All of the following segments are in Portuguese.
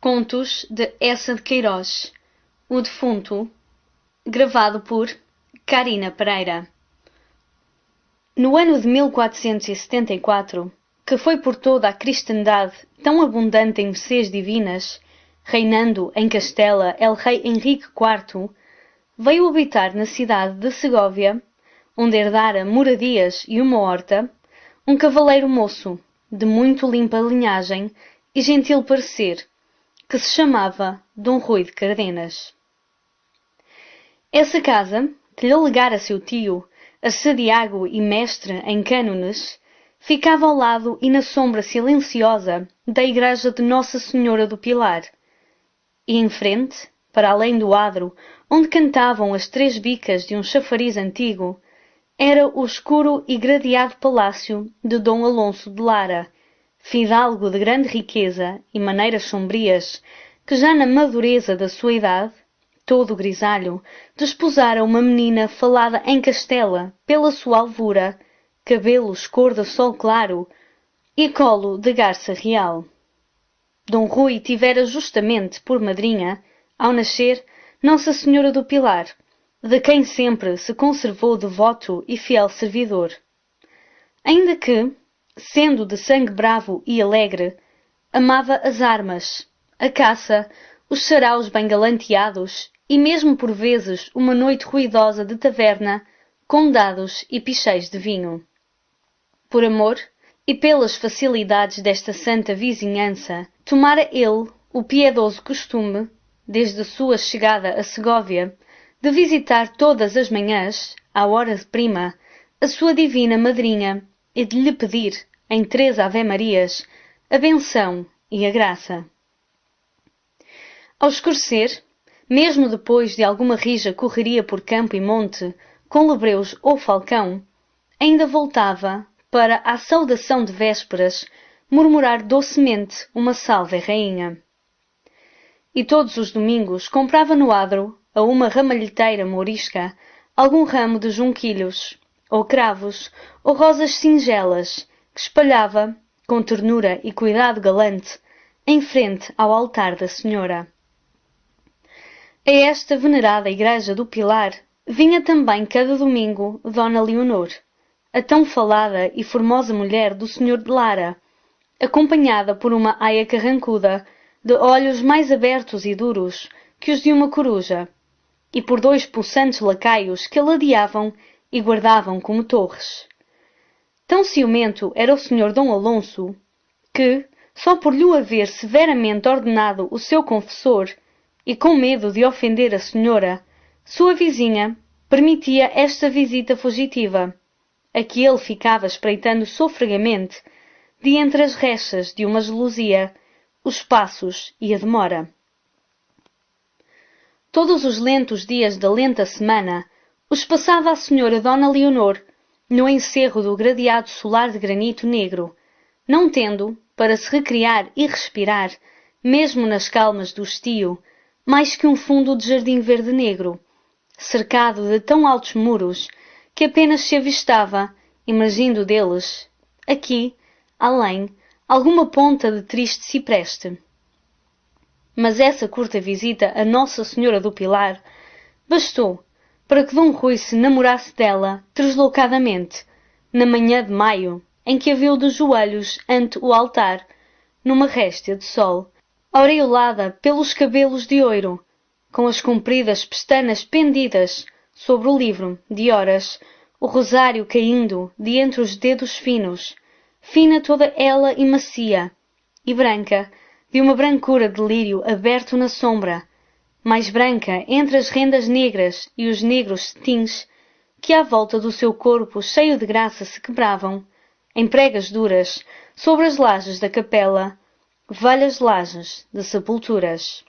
Contos de Eça de Queiroz, O Defunto, gravado por Carina Pereira. No ano de 1474, que foi por toda a cristandade tão abundante em mercês divinas, reinando em Castela el rei Henrique IV, veio habitar na cidade de Segóvia, onde herdara moradias e uma horta, um cavaleiro moço, de muito limpa linhagem e gentil parecer, que se chamava Dom Rui de Cardenas. Essa casa, que lhe legara seu tio, arcediago e mestre em cânones, ficava ao lado e na sombra silenciosa da igreja de Nossa Senhora do Pilar, e em frente, para além do adro, onde cantavam as três bicas de um chafariz antigo, era o escuro e gradeado palácio de Dom Alonso de Lara, fidalgo de grande riqueza e maneiras sombrias, que já na madureza da sua idade, todo grisalho, desposara uma menina falada em Castela pela sua alvura, cabelos cor de sol claro e colo de garça real. Dom Rui tivera justamente por madrinha, ao nascer, Nossa Senhora do Pilar, de quem sempre se conservou devoto e fiel servidor. Ainda que, sendo de sangue bravo e alegre, amava as armas, a caça, os saraus bem galanteados e mesmo por vezes uma noite ruidosa de taverna com dados e picheis de vinho. Por amor e pelas facilidades desta santa vizinhança, tomara ele o piedoso costume, desde a sua chegada a Segóvia, de visitar todas as manhãs, à hora de prima, a sua divina madrinha e de lhe pedir, em 3 Ave-Marias, a benção e a graça. Ao escurecer, mesmo depois de alguma rija correria por campo e monte, com lebreus ou falcão, ainda voltava, para a saudação de vésperas, murmurar docemente uma salve rainha. E todos os domingos comprava no adro, a uma ramalheteira mourisca, algum ramo de junquilhos, ou cravos, ou rosas singelas, que espalhava, com ternura e cuidado galante, em frente ao altar da Senhora. A esta venerada igreja do Pilar vinha também cada domingo Dona Leonor, a tão falada e formosa mulher do Senhor de Lara, acompanhada por uma aia carrancuda, de olhos mais abertos e duros que os de uma coruja, e por 2 possantes lacaios que a ladeavam e guardavam como torres. Tão ciumento era o Senhor Dom Alonso, que, só por lhe haver severamente ordenado o seu confessor, e com medo de ofender a senhora, sua vizinha, permitia esta visita fugitiva, a que ele ficava espreitando sofregamente, de entre as rechas de uma gelosia, os passos e a demora. Todos os lentos dias da lenta semana os passava a senhora Dona Leonor no encerro do gradeado solar de granito negro, não tendo, para se recriar e respirar, mesmo nas calmas do estio, mais que um fundo de jardim verde negro, cercado de tão altos muros que apenas se avistava, emergindo deles, aqui, além, alguma ponta de triste cipreste. Mas essa curta visita a Nossa Senhora do Pilar bastou para que Dom Rui se namorasse dela deslocadamente, na manhã de maio, em que a viu de joelhos ante o altar, numa réstia de sol, aureolada pelos cabelos de ouro, com as compridas pestanas pendidas sobre o livro de horas, o rosário caindo de entre os dedos finos, fina toda ela e macia, e branca, de uma brancura de lírio aberto na sombra, mais branca entre as rendas negras e os negros cetins que à volta do seu corpo cheio de graça se quebravam, em pregas duras, sobre as lajes da capela, velhas lajes de sepulturas.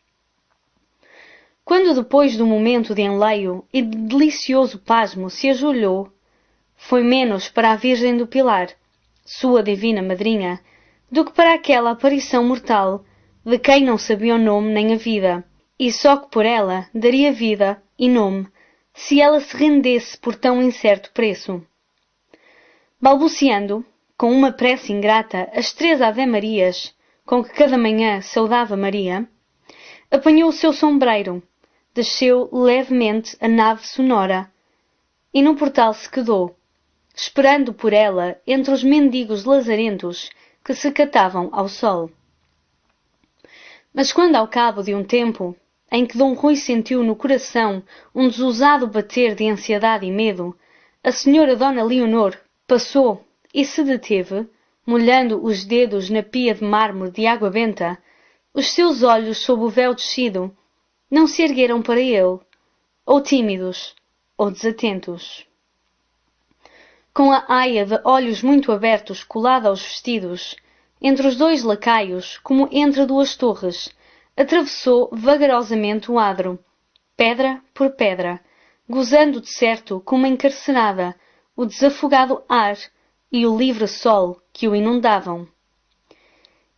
Quando depois do momento de enleio e de delicioso pasmo se ajoelhou, foi menos para a Virgem do Pilar, sua divina madrinha, do que para aquela aparição mortal, de quem não sabia o nome nem a vida, e só que por ela daria vida e nome, se ela se rendesse por tão incerto preço. Balbuciando, com uma prece ingrata, as 3 Ave-Marias, com que cada manhã saudava Maria, apanhou o seu sombreiro, desceu levemente a nave sonora e no portal se quedou, esperando por ela entre os mendigos lazarentos que se catavam ao sol. Mas quando ao cabo de um tempo, em que Dom Rui sentiu no coração um desusado bater de ansiedade e medo, a senhora Dona Leonor passou e se deteve, molhando os dedos na pia de mármore de água benta, os seus olhos sob o véu descido não se ergueram para ele, ou tímidos, ou desatentos. Com a aia de olhos muito abertos colada aos vestidos, entre os dois lacaios, como entre duas torres, atravessou vagarosamente o adro, pedra por pedra, gozando de certo como encarcerada o desafogado ar e o livre sol que o inundavam.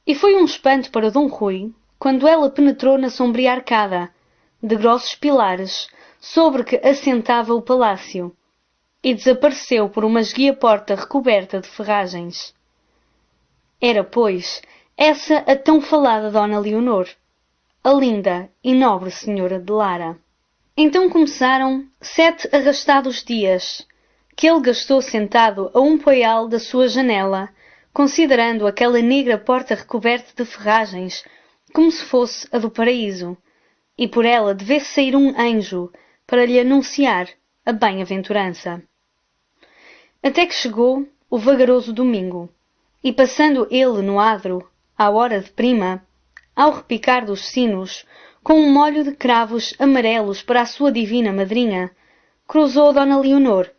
E foi um espanto para Dom Rui quando ela penetrou na sombria arcada, de grossos pilares, sobre que assentava o palácio, e desapareceu por uma esguia porta recoberta de ferragens. Era, pois, essa a tão falada Dona Leonor, a linda e nobre senhora de Lara. Então começaram 7 arrastados dias, que ele gastou sentado a um poial da sua janela, considerando aquela negra porta recoberta de ferragens como se fosse a do paraíso, e por ela devesse sair um anjo para lhe anunciar a bem-aventurança. Até que chegou o vagaroso domingo, e passando ele no adro, à hora de prima, ao repicar dos sinos, com um molho de cravos amarelos para a sua divina madrinha, cruzou Dona Leonor,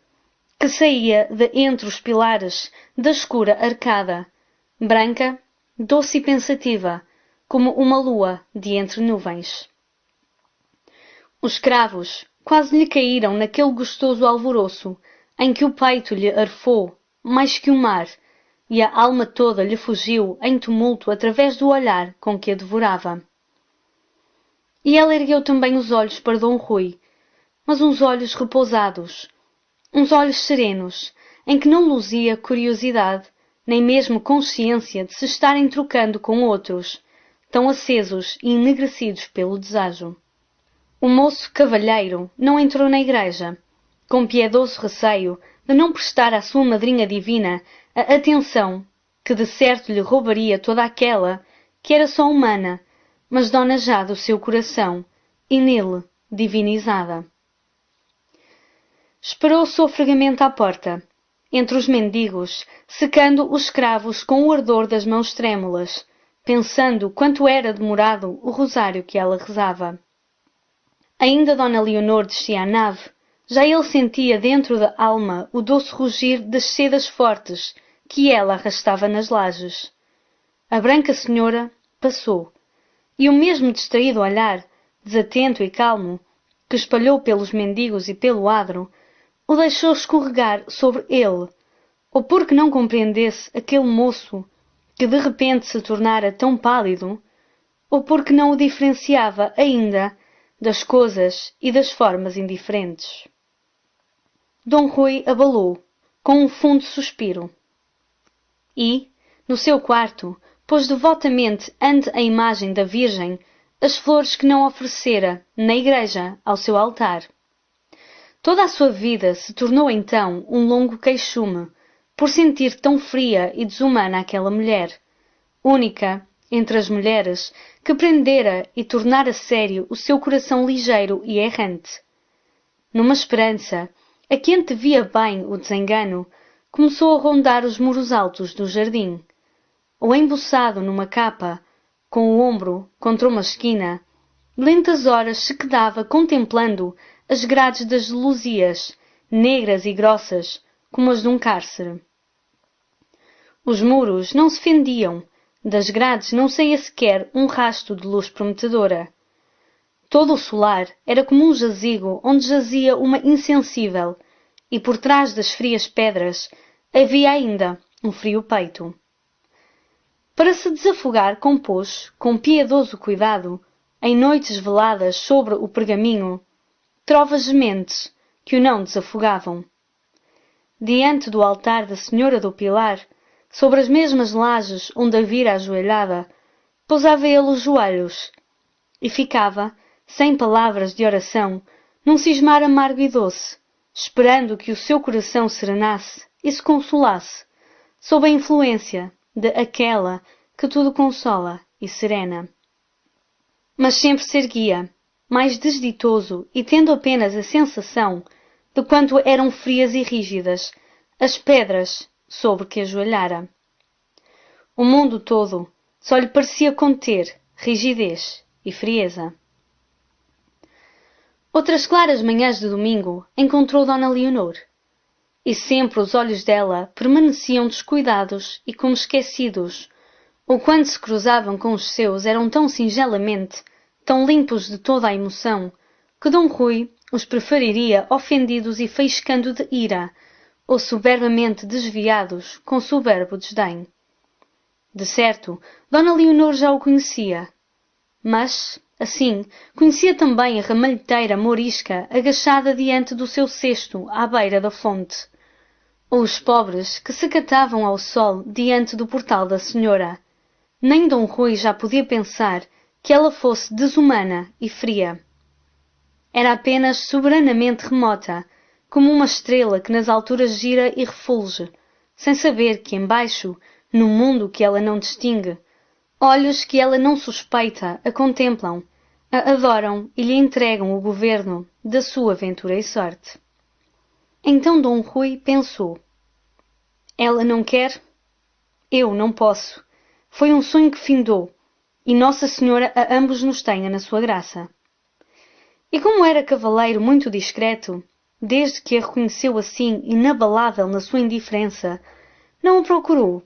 que saía de entre os pilares da escura arcada, branca, doce e pensativa, como uma lua de entre nuvens. Os cravos quase lhe caíram naquele gostoso alvoroço em que o peito lhe arfou mais que o mar e a alma toda lhe fugiu em tumulto através do olhar com que a devorava. E ela ergueu também os olhos para Dom Rui, mas uns olhos repousados, uns olhos serenos, em que não luzia curiosidade, nem mesmo consciência de se estarem trocando com outros, tão acesos e enegrecidos pelo desejo. O moço cavalheiro não entrou na igreja, com piedoso receio de não prestar à sua madrinha divina a atenção que de certo lhe roubaria toda aquela que era só humana, mas dona já do seu coração, e nele divinizada. Esperou sofregamente à porta, entre os mendigos, secando os cravos com o ardor das mãos trêmulas, pensando quanto era demorado o rosário que ela rezava. Ainda Dona Leonor descia à nave, já ele sentia dentro da alma o doce rugir das sedas fortes que ela arrastava nas lajes. A branca senhora passou, e o mesmo distraído olhar, desatento e calmo, que espalhou pelos mendigos e pelo adro, o deixou escorregar sobre ele, ou porque não compreendesse aquele moço que de repente se tornara tão pálido, ou porque não o diferenciava ainda das coisas e das formas indiferentes. Dom Rui abalou, com um fundo suspiro, e, no seu quarto, pôs devotamente ante a imagem da Virgem as flores que não oferecera na igreja ao seu altar. Toda a sua vida se tornou então um longo queixume, por sentir tão fria e desumana aquela mulher, única entre as mulheres que prendera e tornara sério o seu coração ligeiro e errante. Numa esperança, a que antevia bem o desengano, começou a rondar os muros altos do jardim, ou embuçado numa capa, com o ombro contra uma esquina, lentas horas se quedava contemplando as grades das gelousias, negras e grossas, como as de um cárcere. Os muros não se fendiam, das grades não saía sequer um rasto de luz prometedora. Todo o solar era como um jazigo onde jazia uma insensível, e por trás das frias pedras havia ainda um frio peito. Para se desafogar compôs, com piedoso cuidado, em noites veladas sobre o pergaminho, trovas gementes que o não desafogavam. Diante do altar da Senhora do Pilar, sobre as mesmas lajes onde a vira ajoelhada, pousava ele os joelhos, e ficava, sem palavras de oração, num cismar amargo e doce, esperando que o seu coração serenasse e se consolasse, sob a influência de aquela que tudo consola e serena. Mas sempre se erguia, mais desditoso e tendo apenas a sensação de quanto eram frias e rígidas as pedras sobre que ajoelhara. O mundo todo só lhe parecia conter rigidez e frieza. Outras claras manhãs de domingo encontrou Dona Leonor, e sempre os olhos dela permaneciam descuidados e como esquecidos, ou quando se cruzavam com os seus eram tão singelamente, tão limpos de toda a emoção, que Dom Rui os preferiria ofendidos e faiscando de ira, ou soberbamente desviados com soberbo desdém. De certo, Dona Leonor já o conhecia, mas, assim, conhecia também a ramalheteira morisca agachada diante do seu cesto à beira da fonte, ou os pobres que se catavam ao sol diante do portal da senhora. Nem Dom Rui já podia pensar que ela fosse desumana e fria. Era apenas soberanamente remota, como uma estrela que nas alturas gira e refulge, sem saber que embaixo, no mundo que ela não distingue, olhos que ela não suspeita a contemplam, a adoram e lhe entregam o governo da sua ventura e sorte. Então Dom Rui pensou: ela não quer? Eu não posso. Foi um sonho que findou, e Nossa Senhora a ambos nos tenha na sua graça. E como era cavaleiro muito discreto, desde que a reconheceu assim inabalável na sua indiferença, não o procurou,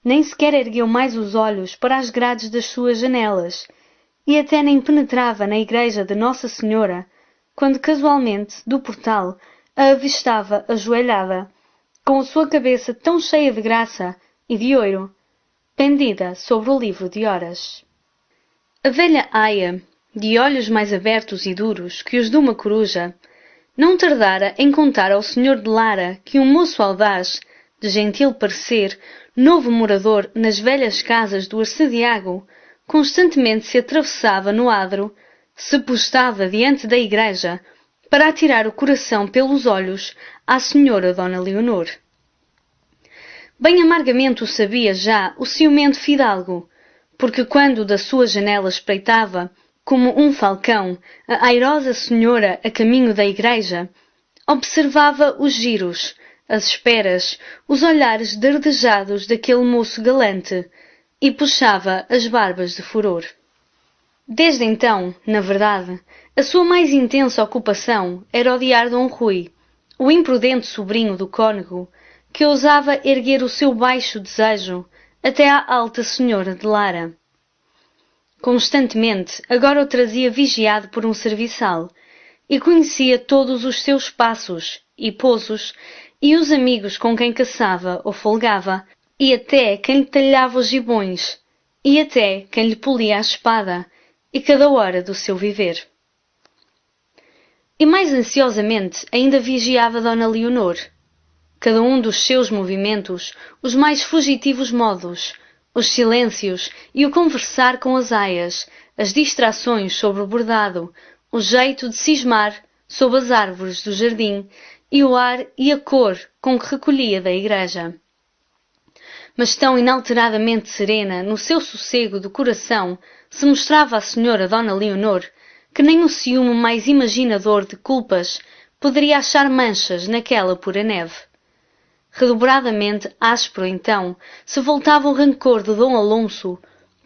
nem sequer ergueu mais os olhos para as grades das suas janelas, e até nem penetrava na igreja de Nossa Senhora, quando casualmente, do portal, a avistava ajoelhada, com a sua cabeça tão cheia de graça e de ouro, pendida sobre o livro de horas. A velha aia, de olhos mais abertos e duros que os de uma coruja, não tardara em contar ao senhor de Lara que um moço audaz, de gentil parecer, novo morador nas velhas casas do Arcediago, constantemente se atravessava no adro, se postava diante da igreja, para atirar o coração pelos olhos à senhora Dona Leonor. Bem amargamente o sabia já o ciumento fidalgo, porque quando da sua janela espreitava, como um falcão, a airosa senhora a caminho da igreja, observava os giros, as esperas, os olhares dardejados daquele moço galante, e puxava as barbas de furor. Desde então, na verdade, a sua mais intensa ocupação era odiar Dom Rui, o imprudente sobrinho do cônego, que ousava erguer o seu baixo desejo até à alta senhora de Lara. Constantemente, agora o trazia vigiado por um serviçal, e conhecia todos os seus passos e pousos, e os amigos com quem caçava ou folgava, e até quem lhe talhava os gibões, e até quem lhe polia a espada, e cada hora do seu viver. E mais ansiosamente ainda vigiava Dona Leonor. Cada um dos seus movimentos, os mais fugitivos modos, os silêncios e o conversar com as aias, as distrações sobre o bordado, o jeito de cismar sob as árvores do jardim e o ar e a cor com que recolhia da igreja. Mas tão inalteradamente serena no seu sossego do coração se mostrava a senhora Dona Leonor, que nem o ciúme mais imaginador de culpas poderia achar manchas naquela pura neve. Redobradamente áspero, então, se voltava o rancor de Dom Alonso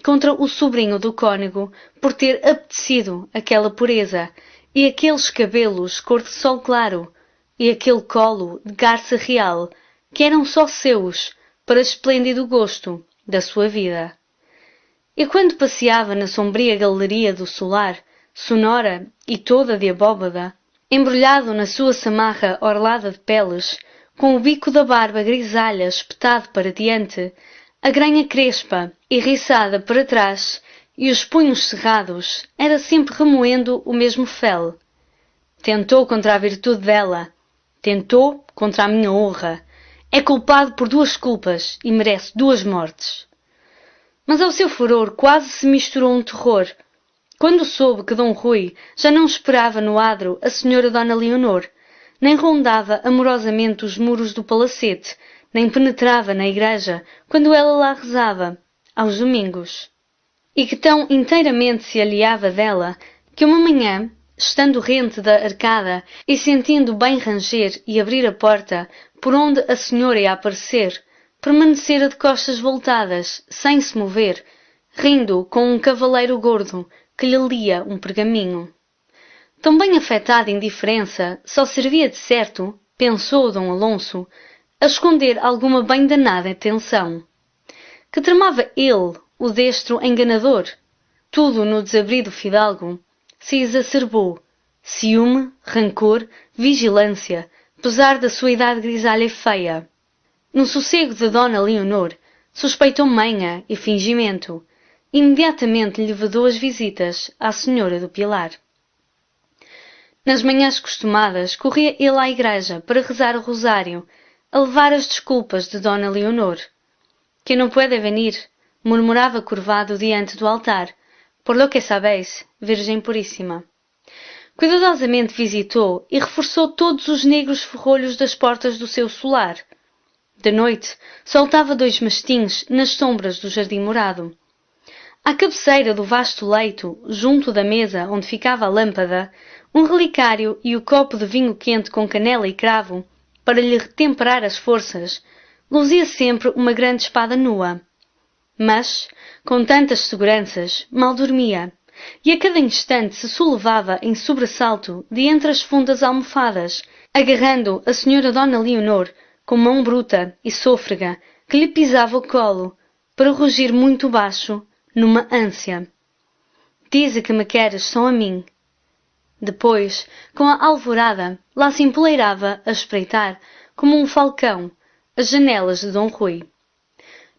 contra o sobrinho do cônego por ter apetecido aquela pureza, e aqueles cabelos cor de sol claro, e aquele colo de garça real, que eram só seus, para esplêndido gosto da sua vida. E quando passeava na sombria galeria do solar, sonora e toda de abóbada, embrulhado na sua samarra orlada de peles, com o bico da barba grisalha espetado para diante, a granha crespa, eriçada para trás, e os punhos cerrados, era sempre remoendo o mesmo fel. Tentou contra a virtude dela, tentou contra a minha honra, é culpado por 2 culpas e merece 2 mortes. Mas ao seu furor quase se misturou um terror, Quando soube que Dom Rui já não esperava no adro a senhora Dona Leonor, nem rondava amorosamente os muros do palacete, nem penetrava na igreja quando ela lá rezava, aos domingos, e que tão inteiramente se aliava dela, que uma manhã, estando rente da arcada e sentindo bem ranger e abrir a porta por onde a senhora ia aparecer, permanecera de costas voltadas, sem se mover, rindo com um cavaleiro gordo que lhe lia um pergaminho. Tão bem afetada indiferença só servia de certo, pensou Dom Alonso, a esconder alguma bem danada atenção. Que tramava ele, o destro enganador? Tudo no desabrido fidalgo se exacerbou. Ciúme, rancor, vigilância, pesar da sua idade grisalha e feia. No sossego de Dona Leonor, suspeitou manha e fingimento. Imediatamente lhe vedou as visitas à Senhora do Pilar. Nas manhãs costumadas, corria ele à igreja para rezar o rosário, a levar as desculpas de Dona Leonor. «Que não puede venir», murmurava curvado diante do altar, «por lo que sabéis, Virgem Puríssima». Cuidadosamente visitou e reforçou todos os negros ferrolhos das portas do seu solar. De noite, soltava 2 mastins nas sombras do jardim morado. À cabeceira do vasto leito, junto da mesa onde ficava a lâmpada, um relicário e o copo de vinho quente com canela e cravo, para lhe retemperar as forças, luzia sempre uma grande espada nua. Mas, com tantas seguranças, mal dormia, e a cada instante se soulevava em sobressalto de entre as fundas almofadas, agarrando a senhora Dona Leonor com mão bruta e sôfrega que lhe pisava o colo, para rugir muito baixo, numa ânsia. «Dize que me queres só a mim». Depois, com a alvorada, lá se empoleirava a espreitar, como um falcão, as janelas de Dom Rui.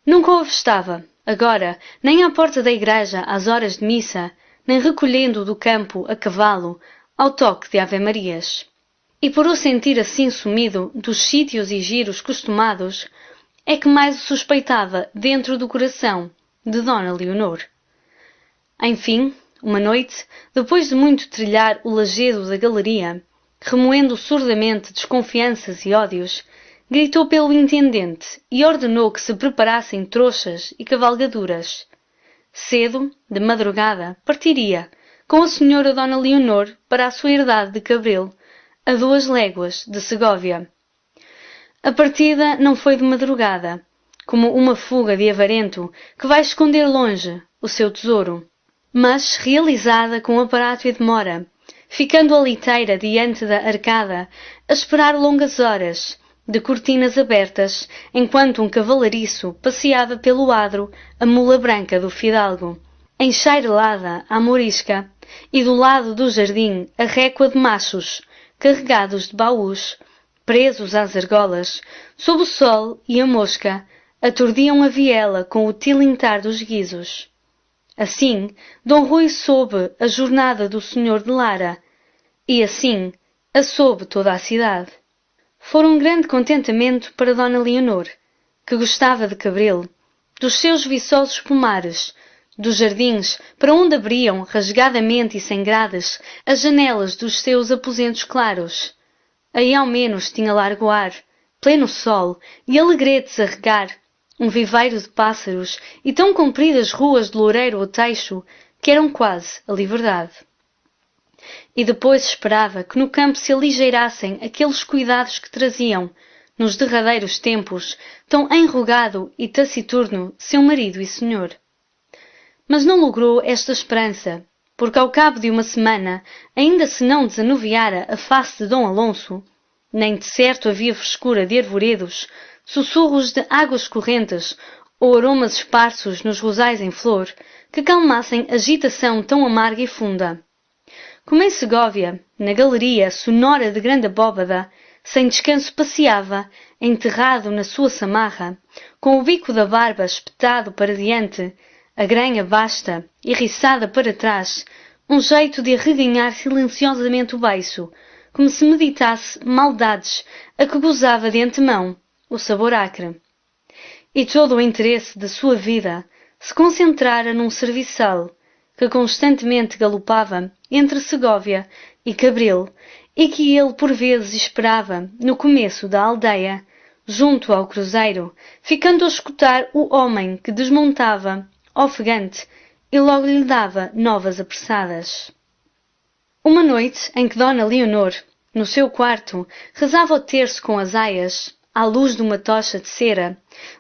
Nunca o avistava, agora, nem à porta da igreja às horas de missa, nem recolhendo do campo a cavalo, ao toque de Ave-Marias. E por o sentir assim sumido dos sítios e giros costumados, é que mais o suspeitava dentro do coração de Dona Leonor. Enfim, uma noite, depois de muito trilhar o lajedo da galeria, remoendo surdamente desconfianças e ódios, gritou pelo intendente e ordenou que se preparassem trouxas e cavalgaduras. Cedo, de madrugada, partiria, com a senhora Dona Leonor, para a sua herdade de Cabril, a 2 léguas de Segóvia. A partida não foi de madrugada, como uma fuga de avarento que vai esconder longe o seu tesouro, mas realizada com aparato e demora, ficando a liteira diante da arcada a esperar longas horas, de cortinas abertas, enquanto um cavalariço passeava pelo adro a mula branca do fidalgo, enxairelada à morisca, e do lado do jardim a récua de machos, carregados de baús, presos às argolas, sob o sol e a mosca, aturdiam a viela com o tilintar dos guizos. Assim, Dom Rui soube a jornada do senhor de Lara, e assim a soube toda a cidade. Fora um grande contentamento para Dona Leonor, que gostava de Cabril, dos seus viçosos pomares, dos jardins para onde abriam, rasgadamente e sem grades, as janelas dos seus aposentos claros. Aí ao menos tinha largo ar, pleno sol e alegretes a regar, um viveiro de pássaros e tão compridas ruas de loureiro ou teixo, que eram quase a liberdade. E depois esperava que no campo se aligeirassem aqueles cuidados que traziam, nos derradeiros tempos, tão enrugado e taciturno seu marido e senhor. Mas não logrou esta esperança, porque ao cabo de uma semana ainda se não desanuviara a face de Dom Alonso, nem de certo havia frescura de arvoredos, sussurros de águas correntes ou aromas esparsos nos rosais em flor, que calmassem agitação tão amarga e funda. Como em Segóvia, na galeria sonora de grande abóbada, sem descanso passeava, enterrado na sua samarra, com o bico da barba espetado para diante, a granha basta, eriçada para trás, um jeito de arreganhar silenciosamente o beiço, como se meditasse maldades a que gozava de antemão o sabor acre. E todo o interesse da sua vida se concentrara num serviçal, que constantemente galopava entre Segóvia e Cabril, e que ele por vezes esperava no começo da aldeia, junto ao cruzeiro, ficando a escutar o homem que desmontava, ofegante, e logo lhe dava novas apressadas. Uma noite em que Dona Leonor, no seu quarto, rezava o terço com as aias, à luz de uma tocha de cera,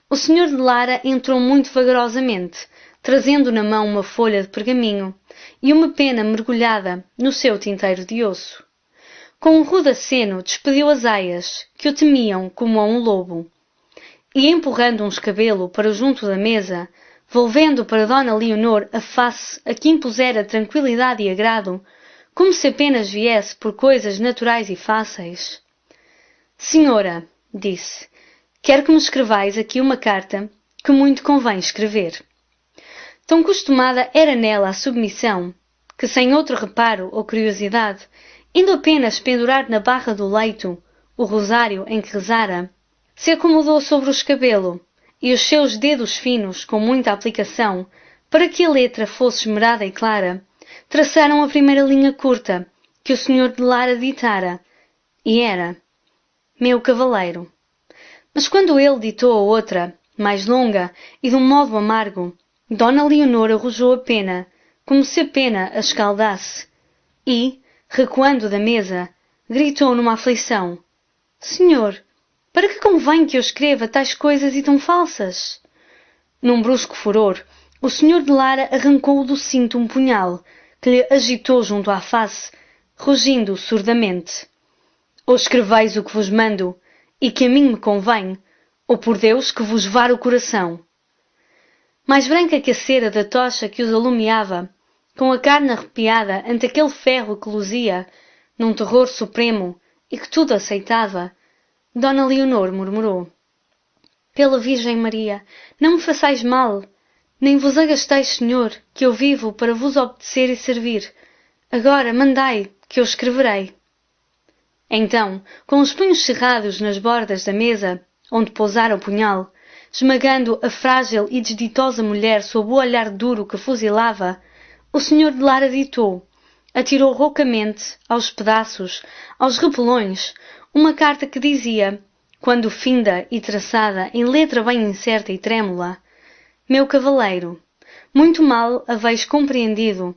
o senhor de Lara entrou muito vagarosamente, trazendo na mão uma folha de pergaminho e uma pena mergulhada no seu tinteiro de osso. Com um rude aceno despediu as aias, que o temiam como a um lobo. E empurrando um escabelo para junto da mesa, volvendo para Dona Leonor a face a que impusera tranquilidade e agrado, como se apenas viesse por coisas naturais e fáceis. Senhora, disse, quero que me escrevais aqui uma carta que muito convém escrever. Tão costumada era nela a submissão, que sem outro reparo ou curiosidade, indo apenas pendurar na barra do leito o rosário em que rezara, se acomodou sobre o escabelo, e os seus dedos finos, com muita aplicação, para que a letra fosse esmerada e clara, traçaram a primeira linha curta que o senhor de Lara ditara, e era: Meu cavaleiro. Mas quando ele ditou a outra, mais longa e de um modo amargo, Dona Leonor arrojou a pena, como se a pena a escaldasse, e, recuando da mesa, gritou numa aflição: Senhor, para que convém que eu escreva tais coisas e tão falsas? Num brusco furor, o senhor de Lara arrancou do cinto um punhal, que lhe agitou junto à face, rugindo surdamente. Ou escreveis o que vos mando, e que a mim me convém, ou por Deus que vos vare o coração. Mais branca que a cera da tocha que os alumiava, com a carne arrepiada ante aquele ferro que luzia, num terror supremo, e que tudo aceitava, Dona Leonor murmurou: Pela Virgem Maria, não me façais mal, nem vos agasteis, Senhor, que eu vivo para vos obedecer e servir. Agora mandai, que eu escreverei. Então, com os punhos cerrados nas bordas da mesa, onde pousara o punhal, esmagando a frágil e desditosa mulher sob o olhar duro que fuzilava, o senhor de Lara ditou, atirou roucamente, aos pedaços, aos repelões, uma carta que dizia, quando finda e traçada em letra bem incerta e trêmula: Meu cavaleiro, muito mal haveis compreendido,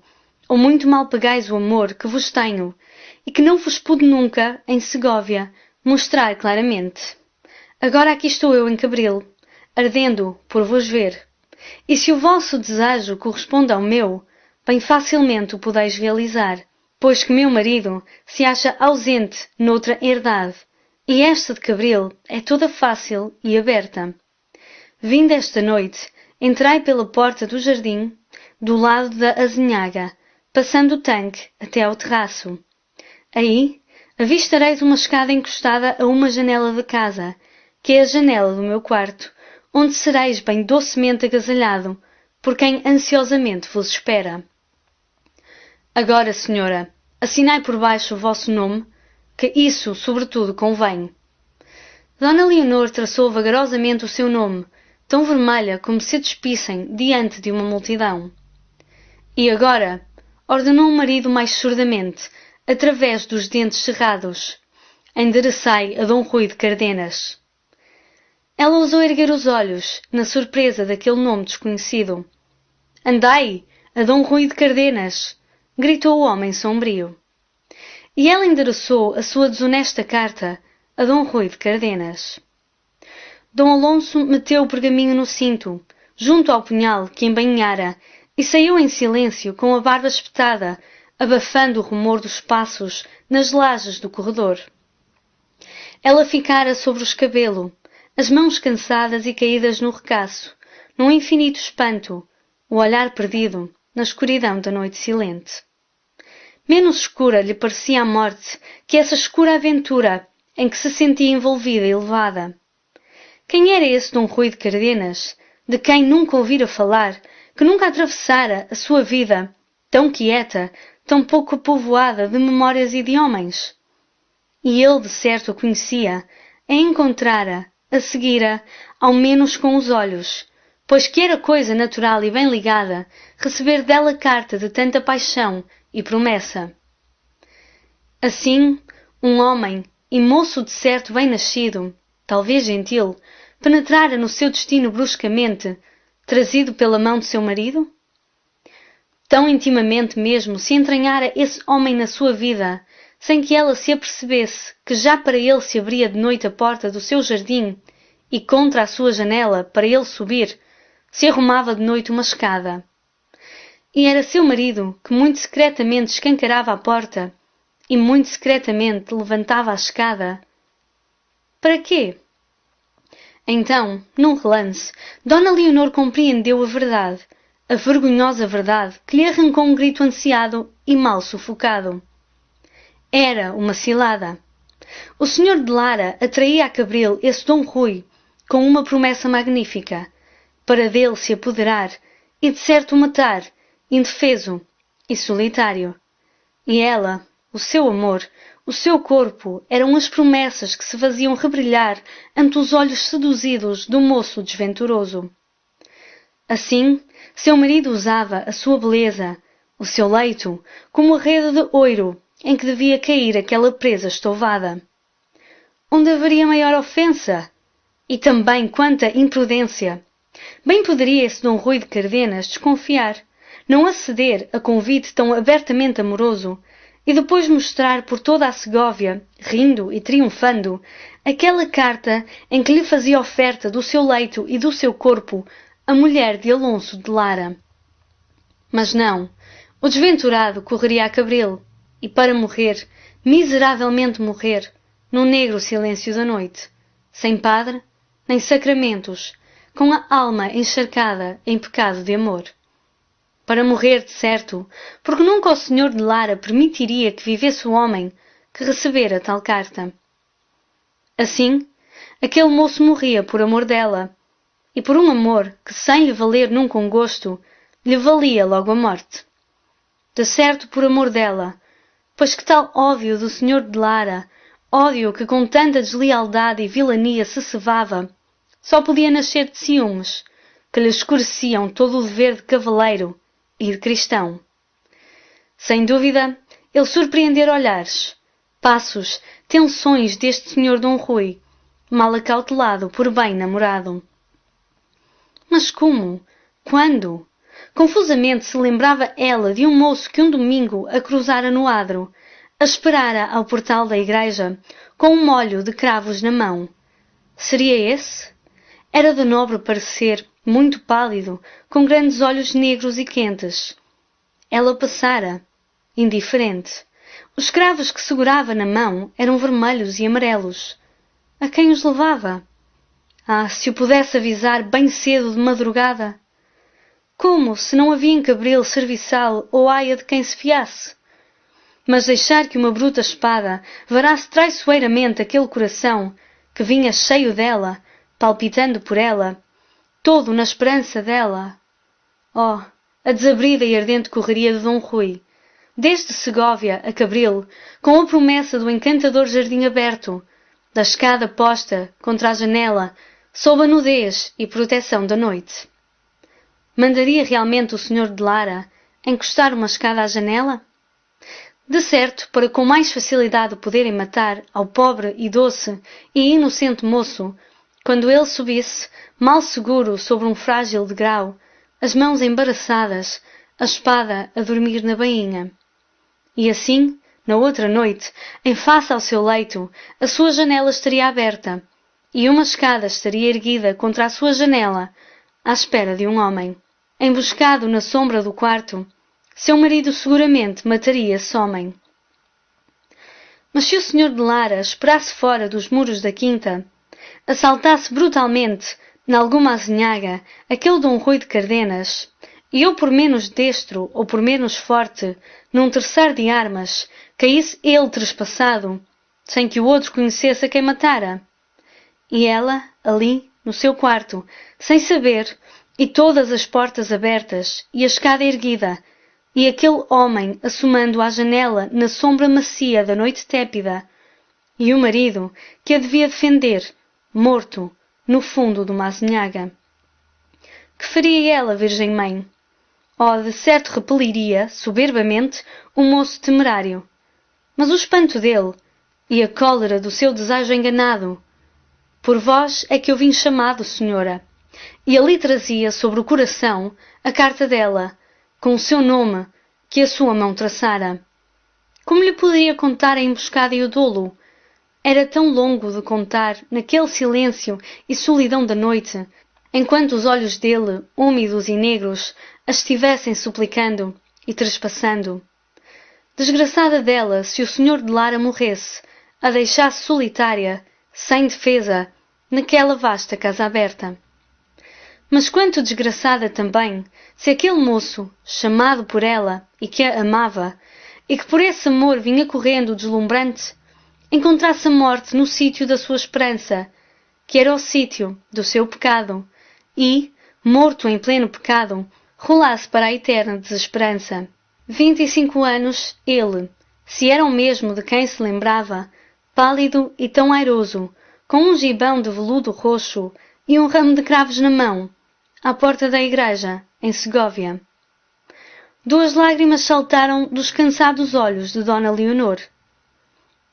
ou muito mal pagais o amor que vos tenho, e que não vos pude nunca, em Segóvia, mostrar claramente. Agora aqui estou eu em Cabril, ardendo por vos ver, e se o vosso desejo corresponde ao meu, bem facilmente o podeis realizar, pois que meu marido se acha ausente noutra herdade, e esta de Cabril é toda fácil e aberta. Vindo esta noite, entrai pela porta do jardim, do lado da azinhaga, passando o tanque até ao terraço. Aí, avistareis uma escada encostada a uma janela da casa, que é a janela do meu quarto, onde sereis bem docemente agasalhado, por quem ansiosamente vos espera. Agora, senhora, assinai por baixo o vosso nome, que isso, sobretudo, convém. Dona Leonor traçou vagarosamente o seu nome, tão vermelha como se despissem diante de uma multidão. E agora, ordenou o marido mais surdamente, através dos dentes cerrados: endereçai a Dom Rui de Cardenas. Ela ousou erguer os olhos, na surpresa daquele nome desconhecido. Andai, a Dom Rui de Cardenas! Gritou o homem sombrio. E ela endereçou a sua desonesta carta a Dom Rui de Cardenas. Dom Alonso meteu o pergaminho no cinto, junto ao punhal que embainhara, e saiu em silêncio com a barba espetada, abafando o rumor dos passos nas lajes do corredor. Ela ficara sobre o escabelo, as mãos cansadas e caídas no regaço, num infinito espanto, o olhar perdido na escuridão da noite silente. Menos escura lhe parecia a morte que essa escura aventura em que se sentia envolvida e levada. Quem era esse Dom Rui de Cardenas, de quem nunca ouvira falar, que nunca atravessara a sua vida, tão quieta, tão pouco povoada de memórias e de homens? E ele de certo a conhecia, a encontrara, a seguira, ao menos com os olhos, pois que era coisa natural e bem ligada receber dela carta de tanta paixão e promessa. Assim, um homem, e moço de certo bem nascido, talvez gentil, penetrara no seu destino bruscamente, trazido pela mão de seu marido? Tão intimamente mesmo se entranhara esse homem na sua vida, sem que ela se apercebesse que já para ele se abria de noite a porta do seu jardim, e contra a sua janela, para ele subir, se arrumava de noite uma escada. E era seu marido que muito secretamente escancarava a porta, e muito secretamente levantava a escada. Para quê? Então, num relance, Dona Leonor compreendeu a verdade, a vergonhosa verdade que lhe arrancou um grito ansiado e mal sufocado. Era uma cilada. O senhor de Lara atraía a Cabril esse Dom Rui com uma promessa magnífica, para dele se apoderar e de certo o matar, indefeso e solitário. E ela, o seu amor, o seu corpo eram as promessas que se faziam rebrilhar ante os olhos seduzidos do moço desventuroso. Assim, seu marido usava a sua beleza, o seu leito, como a rede de ouro em que devia cair aquela presa estouvada. Onde haveria maior ofensa? E também quanta imprudência! Bem poderia esse Dom Rui de Cardenas desconfiar, não aceder a convite tão abertamente amoroso, e depois mostrar por toda a Segóvia, rindo e triunfando, aquela carta em que lhe fazia oferta do seu leito e do seu corpo a mulher de Alonso de Lara. Mas não, o desventurado correria a Cabril, e para morrer, miseravelmente morrer, no negro silêncio da noite, sem padre, nem sacramentos, com a alma encharcada em pecado de amor. Para morrer, de certo, porque nunca o senhor de Lara permitiria que vivesse o homem que recebera tal carta. Assim, aquele moço morria por amor dela, e por um amor que, sem lhe valer nunca um gosto, lhe valia logo a morte. De certo por amor dela, pois que tal ódio do senhor de Lara, ódio que com tanta deslealdade e vilania se cevava, só podia nascer de ciúmes, que lhe escureciam todo o dever de cavaleiro e de cristão. Sem dúvida, ele surpreendera olhares, passos, tensões deste senhor Dom Rui, mal acautelado por bem namorado. Mas como? Quando? Confusamente se lembrava ela de um moço que um domingo a cruzara no adro, a esperara ao portal da igreja, com um molho de cravos na mão. Seria esse? Era de nobre parecer, muito pálido, com grandes olhos negros e quentes. Ela passara, indiferente. Os cravos que segurava na mão eram vermelhos e amarelos. A quem os levava? Ah, se o pudesse avisar bem cedo de madrugada! Como, se não havia em Cabril serviçal ou aia de quem se fiasse? Mas deixar que uma bruta espada varasse traiçoeiramente aquele coração que vinha cheio dela, palpitando por ela, todo na esperança dela. Oh, a desabrida e ardente correria de Dom Rui, desde Segóvia a Cabril, com a promessa do encantador jardim aberto, da escada posta contra a janela, sob a nudez e proteção da noite. Mandaria realmente o senhor de Lara encostar uma escada à janela? De certo, para com mais facilidade poderem matar ao pobre e doce e inocente moço, quando ele subisse, mal seguro sobre um frágil degrau, as mãos embaraçadas, a espada a dormir na bainha. E assim, na outra noite, em face ao seu leito, a sua janela estaria aberta, e uma escada estaria erguida contra a sua janela, à espera de um homem. Emboscado na sombra do quarto, seu marido seguramente mataria esse homem. Mas se o senhor de Lara esperasse fora dos muros da quinta, assaltasse brutalmente, nalguma azinhaga, aquele Dom Rui de Cardenas, e ou por menos destro ou por menos forte, num terçar de armas, caísse ele trespassado, sem que o outro conhecesse a quem matara. E ela, ali, no seu quarto, sem saber, e todas as portas abertas, e a escada erguida, e aquele homem assomando à janela na sombra macia da noite tépida, e o marido que a devia defender, morto, no fundo de uma azinhaga. Que faria ela, Virgem Mãe? Oh, de certo repeliria, soberbamente, o moço temerário. Mas o espanto dele, e a cólera do seu desejo enganado. Por vós é que eu vim chamado, senhora. E ali trazia sobre o coração a carta dela, com o seu nome, que a sua mão traçara. Como lhe poderia contar a emboscada e o dolo? Era tão longo de contar, naquele silêncio e solidão da noite, enquanto os olhos dele, úmidos e negros, a estivessem suplicando e trespassando. Desgraçada dela, se o senhor de Lara morresse, a deixasse solitária, sem defesa, naquela vasta casa aberta. Mas quanto desgraçada também, se aquele moço, chamado por ela e que a amava, e que por esse amor vinha correndo deslumbrante, encontrasse a morte no sítio da sua esperança, que era o sítio do seu pecado, e, morto em pleno pecado, rolasse para a eterna desesperança. 25 anos, ele, se era o mesmo de quem se lembrava, pálido e tão airoso, com um gibão de veludo roxo e um ramo de cravos na mão, à porta da igreja, em Segóvia. 2 lágrimas saltaram dos cansados olhos de Dona Leonor.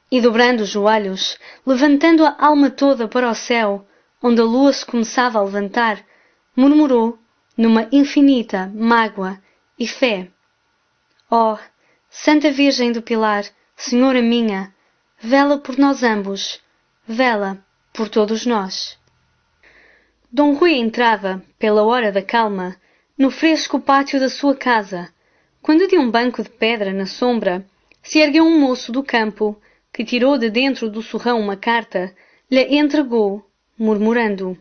E dobrando os joelhos, levantando a alma toda para o céu, onde a lua se começava a levantar, murmurou, numa infinita mágoa e fé: Oh, Santa Virgem do Pilar, Senhora minha, vela por nós ambos, vela por todos nós. Dom Rui entrava, pela hora da calma, no fresco pátio da sua casa, quando de um banco de pedra na sombra se ergueu um moço do campo, que tirou de dentro do surrão uma carta, lhe entregou, murmurando: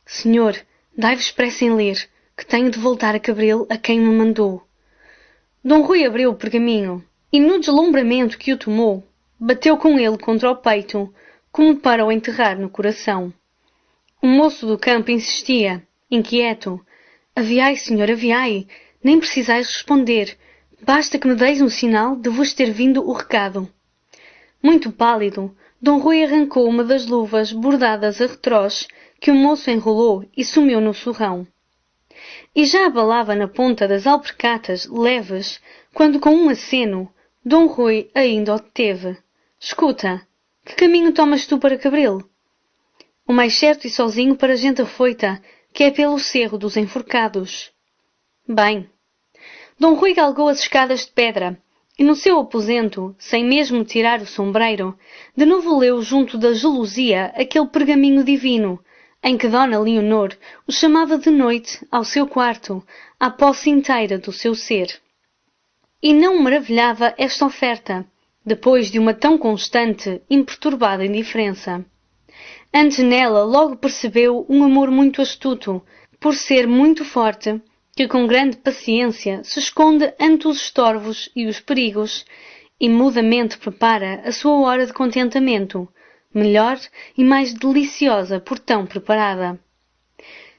Senhor, dai-vos pressa em ler, que tenho de voltar a Cabril a quem me mandou. Dom Rui abriu o pergaminho, e no deslumbramento que o tomou, bateu com ele contra o peito, como para o enterrar no coração. O moço do campo insistia, inquieto: Aviai, senhor, aviai, nem precisais responder, basta que me deis um sinal de vos ter vindo o recado. Muito pálido, Dom Rui arrancou uma das luvas bordadas a retroz que o moço enrolou e sumiu no surrão. E já abalava na ponta das alpercatas leves, quando com um aceno, Dom Rui ainda o deteve. Escuta, que caminho tomas tu para Cabril? O mais certo e sozinho para gente afoita, que é pelo cerro dos enforcados. Bem, Dom Rui galgou as escadas de pedra, e no seu aposento, sem mesmo tirar o sombreiro, de novo leu junto da gelosia aquele pergaminho divino, em que Dona Leonor o chamava de noite ao seu quarto, à posse inteira do seu ser. E não o maravilhava esta oferta, depois de uma tão constante, imperturbada indiferença. Antes nela logo percebeu um amor muito astuto, por ser muito forte, que com grande paciência se esconde ante os estorvos e os perigos, e mudamente prepara a sua hora de contentamento, melhor e mais deliciosa por tão preparada.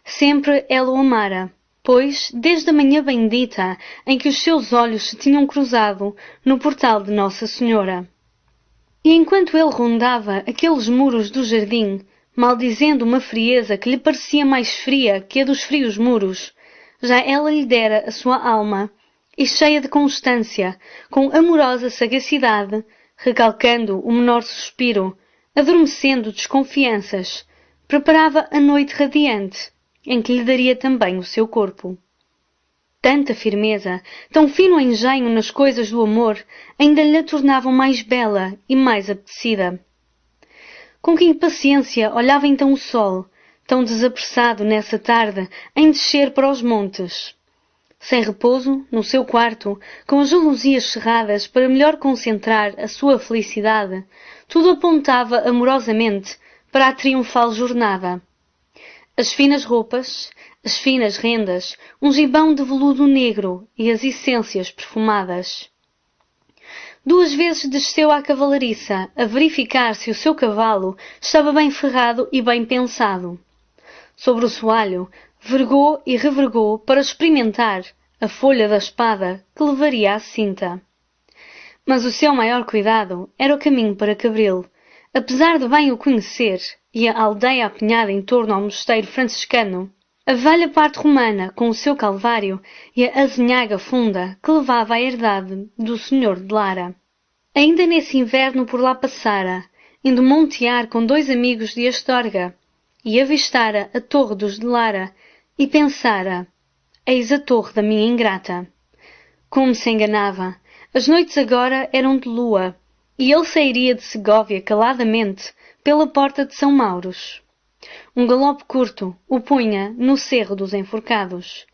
Sempre ela o amara, pois, desde a manhã bendita em que os seus olhos se tinham cruzado no portal de Nossa Senhora. E enquanto ele rondava aqueles muros do jardim, maldizendo uma frieza que lhe parecia mais fria que a dos frios muros, já ela lhe dera a sua alma, e cheia de constância, com amorosa sagacidade, recalcando o menor suspiro, adormecendo desconfianças, preparava a noite radiante, em que lhe daria também o seu corpo. Tanta firmeza, tão fino engenho nas coisas do amor, ainda lhe a tornavam mais bela e mais apetecida. Com que impaciência olhava então o sol, tão desapressado nessa tarde, em descer para os montes. Sem repouso, no seu quarto, com as gelousias cerradas para melhor concentrar a sua felicidade, tudo apontava amorosamente para a triunfal jornada. As finas roupas, as finas rendas, um gibão de veludo negro e as essências perfumadas. 2 vezes desceu à cavalariça a verificar se o seu cavalo estava bem ferrado e bem pensado. Sobre o soalho, vergou e revergou para experimentar a folha da espada que levaria à cinta. Mas o seu maior cuidado era o caminho para Cabril, apesar de bem o conhecer, e a aldeia apinhada em torno ao mosteiro franciscano, A velha parte romana com o seu calvário e a azinhaga funda que levava à herdade do senhor de Lara. Ainda nesse inverno por lá passara, indo montear com 2 amigos de Astorga, e avistara a torre dos de Lara, e pensara, eis a torre da minha ingrata. Como se enganava, as noites agora eram de lua, e ele sairia de Segóvia caladamente pela porta de São Mauros. Um galope curto o punha no Cerro dos Enforcados.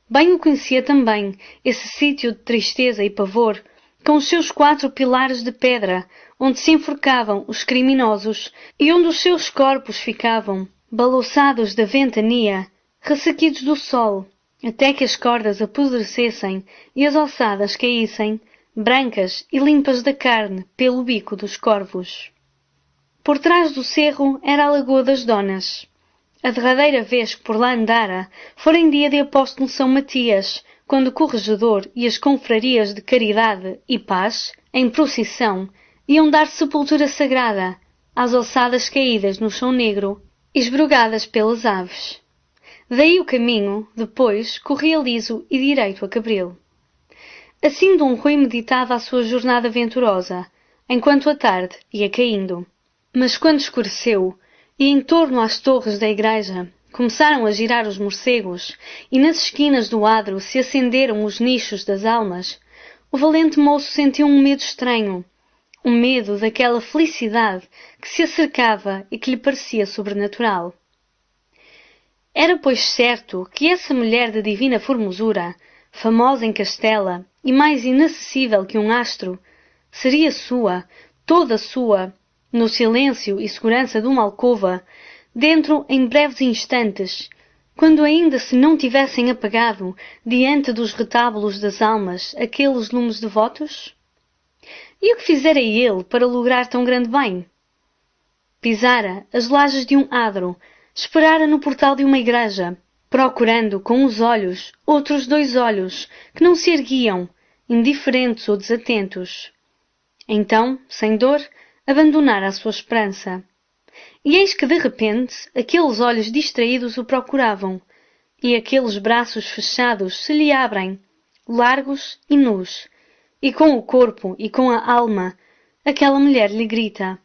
Bem o conhecia também, esse sítio de tristeza e pavor, com os seus 4 pilares de pedra, onde se enforcavam os criminosos e onde os seus corpos ficavam, balouçados da ventania, ressequidos do sol, até que as cordas apodrecessem e as ossadas caíssem, brancas e limpas da carne, pelo bico dos corvos. Por trás do cerro era a Lagoa das Donas. A derradeira vez que por lá andara fora em dia de apóstolo São Matias, quando o corregedor e as confrarias de caridade e paz, em procissão, iam dar sepultura sagrada às ossadas caídas no chão negro, esbrugadas pelas aves. Daí o caminho, depois, corria liso e direito a Cabril. Assim Dom Rui meditava a sua jornada venturosa, enquanto a tarde ia caindo. Mas quando escureceu, e em torno às torres da igreja começaram a girar os morcegos, e nas esquinas do adro se acenderam os nichos das almas, o valente moço sentiu um medo estranho, um medo daquela felicidade que se acercava e que lhe parecia sobrenatural. Era, pois, certo que essa mulher de divina formosura, famosa em Castela e mais inacessível que um astro, seria sua, toda sua, no silêncio e segurança de uma alcova, dentro em breves instantes, quando ainda se não tivessem apagado, diante dos retábulos das almas, aqueles lumes devotos? E o que fizera ele para lograr tão grande bem? Pisara as lajes de um adro, esperara no portal de uma igreja, procurando com os olhos outros 2 olhos que não se erguiam, indiferentes ou desatentos. Então, sem dor, abandonara a sua esperança. E eis que de repente aqueles olhos distraídos o procuravam, e aqueles braços fechados se lhe abrem, largos e nus, e com o corpo e com a alma, aquela mulher lhe grita: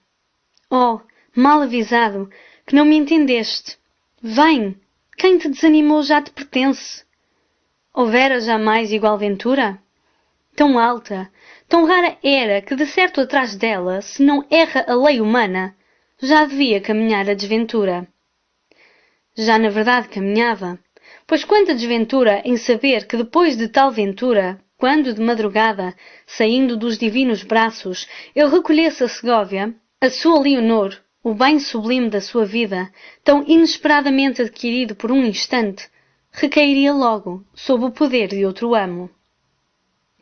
Oh, mal avisado, que não me entendeste! Vem! Quem te desanimou já te pertence! Houvera jamais igual ventura? Tão alta, tão rara era que de certo atrás dela, se não erra a lei humana, já devia caminhar a desventura. Já na verdade caminhava, pois quanta desventura em saber que depois de tal ventura, quando de madrugada, saindo dos divinos braços, ele recolhesse a Segóvia, a sua Leonor, o bem sublime da sua vida, tão inesperadamente adquirido por um instante, recairia logo sob o poder de outro amo.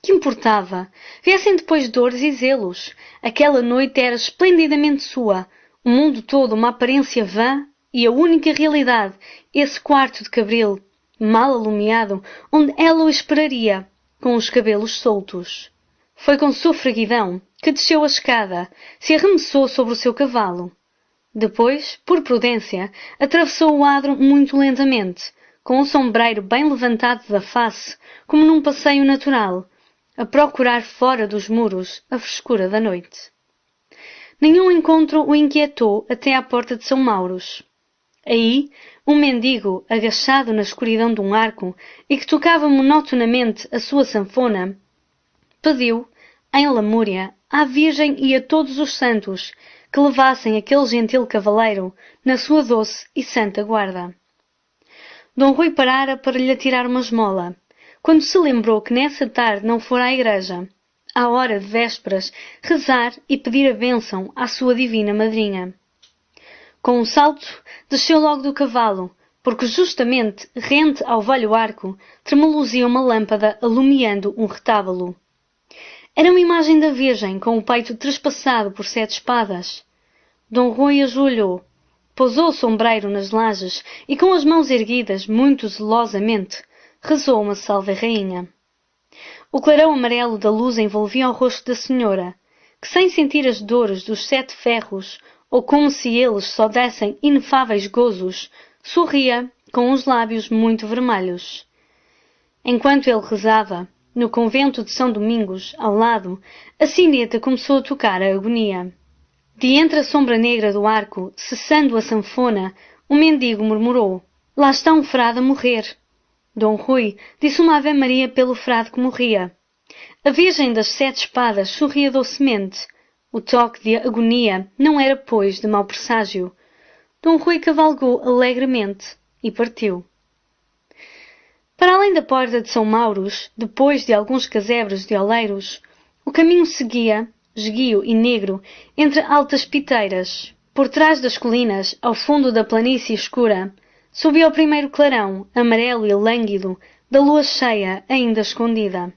Que importava? Viessem depois dores e zelos. Aquela noite era esplendidamente sua, o mundo todo uma aparência vã, e a única realidade, esse quarto de Cabril, mal alumiado, onde ela o esperaria, com os cabelos soltos. Foi com sofreguidão que desceu a escada, se arremessou sobre o seu cavalo. Depois, por prudência, atravessou o adro muito lentamente, com o sombreiro bem levantado da face, como num passeio natural, a procurar fora dos muros a frescura da noite. Nenhum encontro o inquietou até à porta de São Mauros. Aí, um mendigo, agachado na escuridão de um arco e que tocava monotonamente a sua sanfona, pediu, em lamúria, à Virgem e a todos os santos que levassem aquele gentil cavaleiro na sua doce e santa guarda. Dom Rui parara para lhe atirar uma esmola, quando se lembrou que nessa tarde não fora à igreja, à hora de vésperas, rezar e pedir a bênção à sua divina madrinha. Com um salto, desceu logo do cavalo, porque justamente, rente ao velho arco, tremuluzia uma lâmpada alumiando um retábulo. Era uma imagem da Virgem, com o peito trespassado por 7 espadas. Dom Rui ajoelhou, pousou o sombreiro nas lajes e, com as mãos erguidas muito zelosamente, rezou uma salve rainha. O clarão amarelo da luz envolvia o rosto da senhora, que sem sentir as dores dos 7 ferros, ou como se eles só dessem inefáveis gozos, sorria com os lábios muito vermelhos. Enquanto ele rezava, no convento de São Domingos, ao lado, a sineta começou a tocar a agonia. De entre a sombra negra do arco, cessando a sanfona, o mendigo murmurou: "Lá está um frade a morrer." Dom Rui disse uma Ave-Maria pelo frade que morria. A Virgem das Sete Espadas sorria docemente. O toque de agonia não era, pois, de mau presságio. Dom Rui cavalgou alegremente e partiu. Para além da porta de São Mauros, depois de alguns casebres de oleiros, o caminho seguia, esguio e negro, entre altas piteiras. Por trás das colinas, ao fundo da planície escura, subia o primeiro clarão, amarelo e lânguido, da lua cheia, ainda escondida.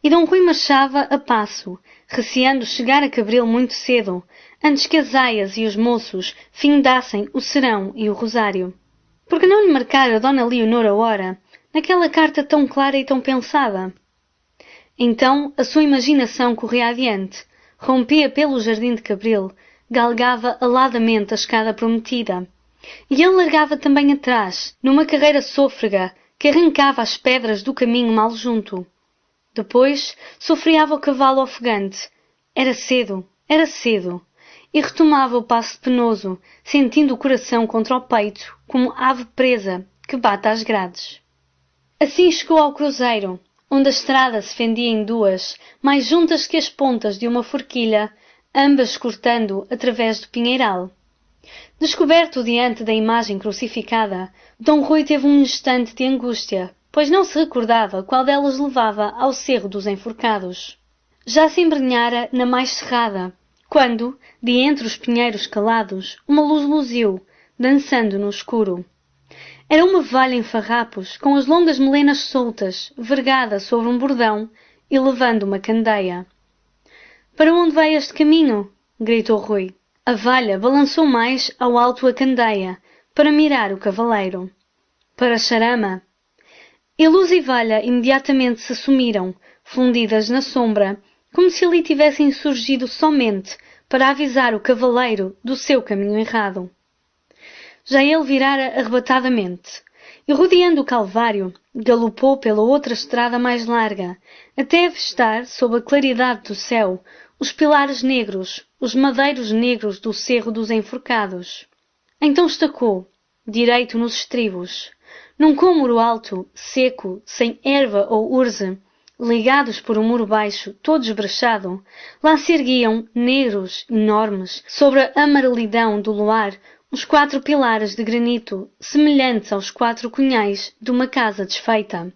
E Dom Rui marchava a passo, receando chegar a Cabril muito cedo, antes que as aias e os moços findassem o serão e o rosário. Porque não lhe marcara Dona Leonor a hora, naquela carta tão clara e tão pensada? Então a sua imaginação corria adiante, rompia pelo jardim de Cabril, galgava aladamente a escada prometida. E ele largava também atrás, numa carreira sôfrega, que arrancava as pedras do caminho mal junto. Depois sofreava o cavalo ofegante. Era cedo, e retomava o passo penoso, sentindo o coração contra o peito, como ave presa que bate às grades. Assim chegou ao cruzeiro, onde a estrada se fendia em duas, mais juntas que as pontas de uma forquilha, ambas cortando através do pinheiral. Descoberto diante da imagem crucificada, Dom Rui teve um instante de angústia, pois não se recordava qual delas levava ao cerro dos enforcados. Já se embrenhara na mais cerrada, quando, de entre os pinheiros calados, uma luz luziu, dançando no escuro. Era uma velha em farrapos, com as longas melenas soltas, vergada sobre um bordão e levando uma candeia. "Para onde vai este caminho?" gritou Rui. A velha balançou mais ao alto a candeia, para mirar o cavaleiro. "Para Charama." E luz e velha imediatamente se sumiram, fundidas na sombra, como se ali tivessem surgido somente para avisar o cavaleiro do seu caminho errado. Já ele virara arrebatadamente, e rodeando o Calvário, galopou pela outra estrada mais larga, até avistar, sob a claridade do céu, os pilares negros, os madeiros negros do cerro dos enforcados. Então estacou, direito nos estribos. Num cômoro alto, seco, sem erva ou urze, ligados por um muro baixo, todo esbrechado, lá se erguiam, negros, enormes, sobre a amarelidão do luar, os 4 pilares de granito, semelhantes aos 4 cunhais de uma casa desfeita.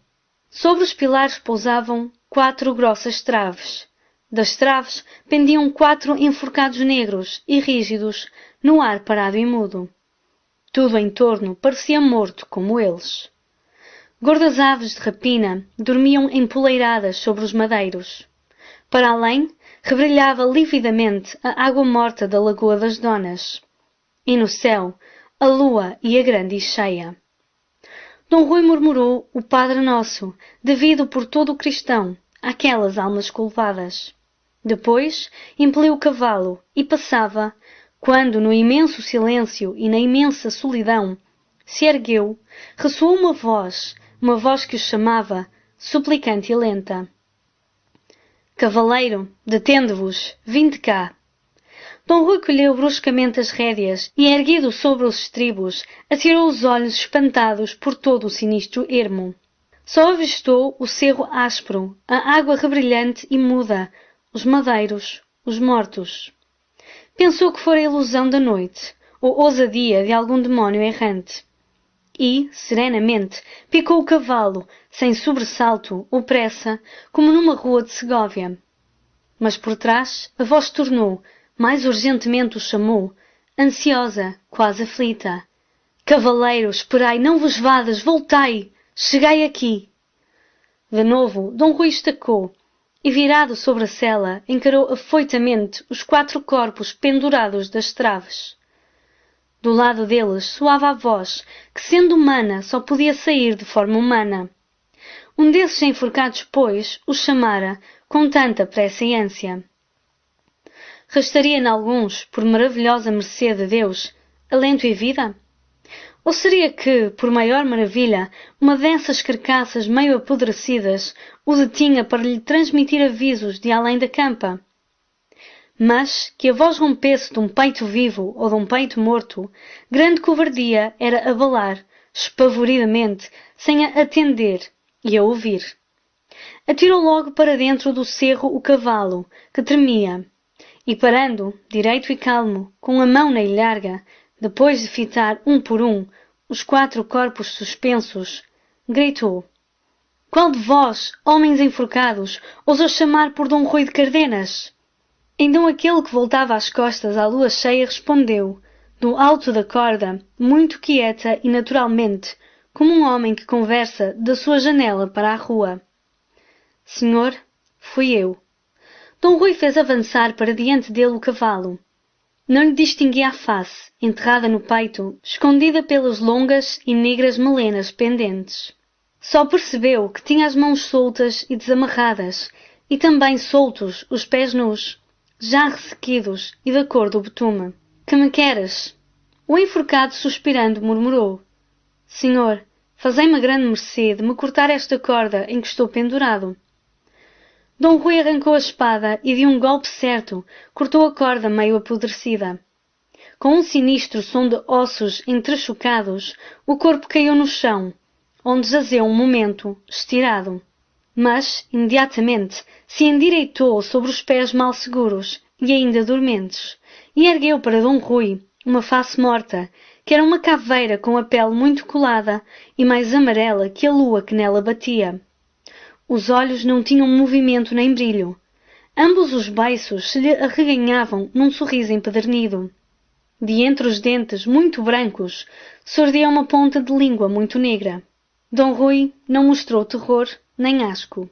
Sobre os pilares pousavam 4 grossas traves. Das traves pendiam 4 enforcados negros e rígidos, no ar parado e mudo. Tudo em torno parecia morto como eles. Gordas aves de rapina dormiam empoleiradas sobre os madeiros. Para além, rebrilhava lividamente a água morta da Lagoa das Donas. E no céu, a lua e a grande e cheia. Dom Rui murmurou o Padre Nosso, devido por todo o cristão, àquelas almas culpadas. Depois, impeliu o cavalo e passava, quando no imenso silêncio e na imensa solidão, se ergueu, ressoou uma voz que o chamava, suplicante e lenta. "Cavaleiro, detende-vos, vinde cá." Dom Rui colheu bruscamente as rédeas e, erguido sobre os estribos, atirou os olhos espantados por todo o sinistro ermo. Só avistou o cerro áspero, a água rebrilhante e muda, os madeiros, os mortos. Pensou que fora ilusão da noite, ou ousadia de algum demónio errante. E, serenamente, picou o cavalo, sem sobressalto ou pressa, como numa rua de Segóvia. Mas por trás, a voz tornou, mais urgentemente o chamou, ansiosa, quase aflita. "Cavaleiro, esperai, não vos vades, voltai! Chegai aqui!" De novo, Dom Rui estacou, e virado sobre a sela, encarou afoitamente os 4 corpos pendurados das traves. Do lado deles soava a voz, que sendo humana só podia sair de forma humana. Um desses enforcados, pois, o chamara, com tanta pressa e ânsia. Restaria-lhe alguns, por maravilhosa mercê de Deus, alento e vida? Ou seria que, por maior maravilha, uma dessas carcaças meio apodrecidas o detinha para lhe transmitir avisos de além da campa? Mas, que a voz rompesse de um peito vivo ou de um peito morto, grande covardia era abalar, espavoridamente, sem a atender e a ouvir. Atirou logo para dentro do cerro o cavalo, que tremia, e parando, direito e calmo, com a mão na ilharga, depois de fitar um por um os 4 corpos suspensos, gritou: Qual de vós, homens enforcados, ousou chamar por Dom Rui de Cardenas? Então aquele que voltava as costas à lua cheia respondeu, do alto da corda, muito quieta e naturalmente, como um homem que conversa da sua janela para a rua: Senhor, fui eu. Dom Rui fez avançar para diante dele o cavalo. Não lhe distinguia a face, enterrada no peito, escondida pelas longas e negras melenas pendentes. Só percebeu que tinha as mãos soltas e desamarradas, e também soltos os pés nus, já ressequidos e da cor do betume. Que me queres? O enforcado, suspirando, murmurou: Senhor, fazei-me a grande mercê de me cortar esta corda em que estou pendurado. Dom Rui arrancou a espada e, de um golpe certo, cortou a corda meio apodrecida. Com um sinistro som de ossos entrechocados, o corpo caiu no chão, onde jazeu um momento, estirado. Mas, imediatamente, se endireitou sobre os pés mal seguros e ainda dormentes, e ergueu para Dom Rui uma face morta, que era uma caveira com a pele muito colada e mais amarela que a lua que nela batia. Os olhos não tinham movimento nem brilho. Ambos os beiços se lhe arreganhavam num sorriso empedernido. De entre os dentes muito brancos, sordia uma ponta de língua muito negra. Dom Rui não mostrou terror nem asco.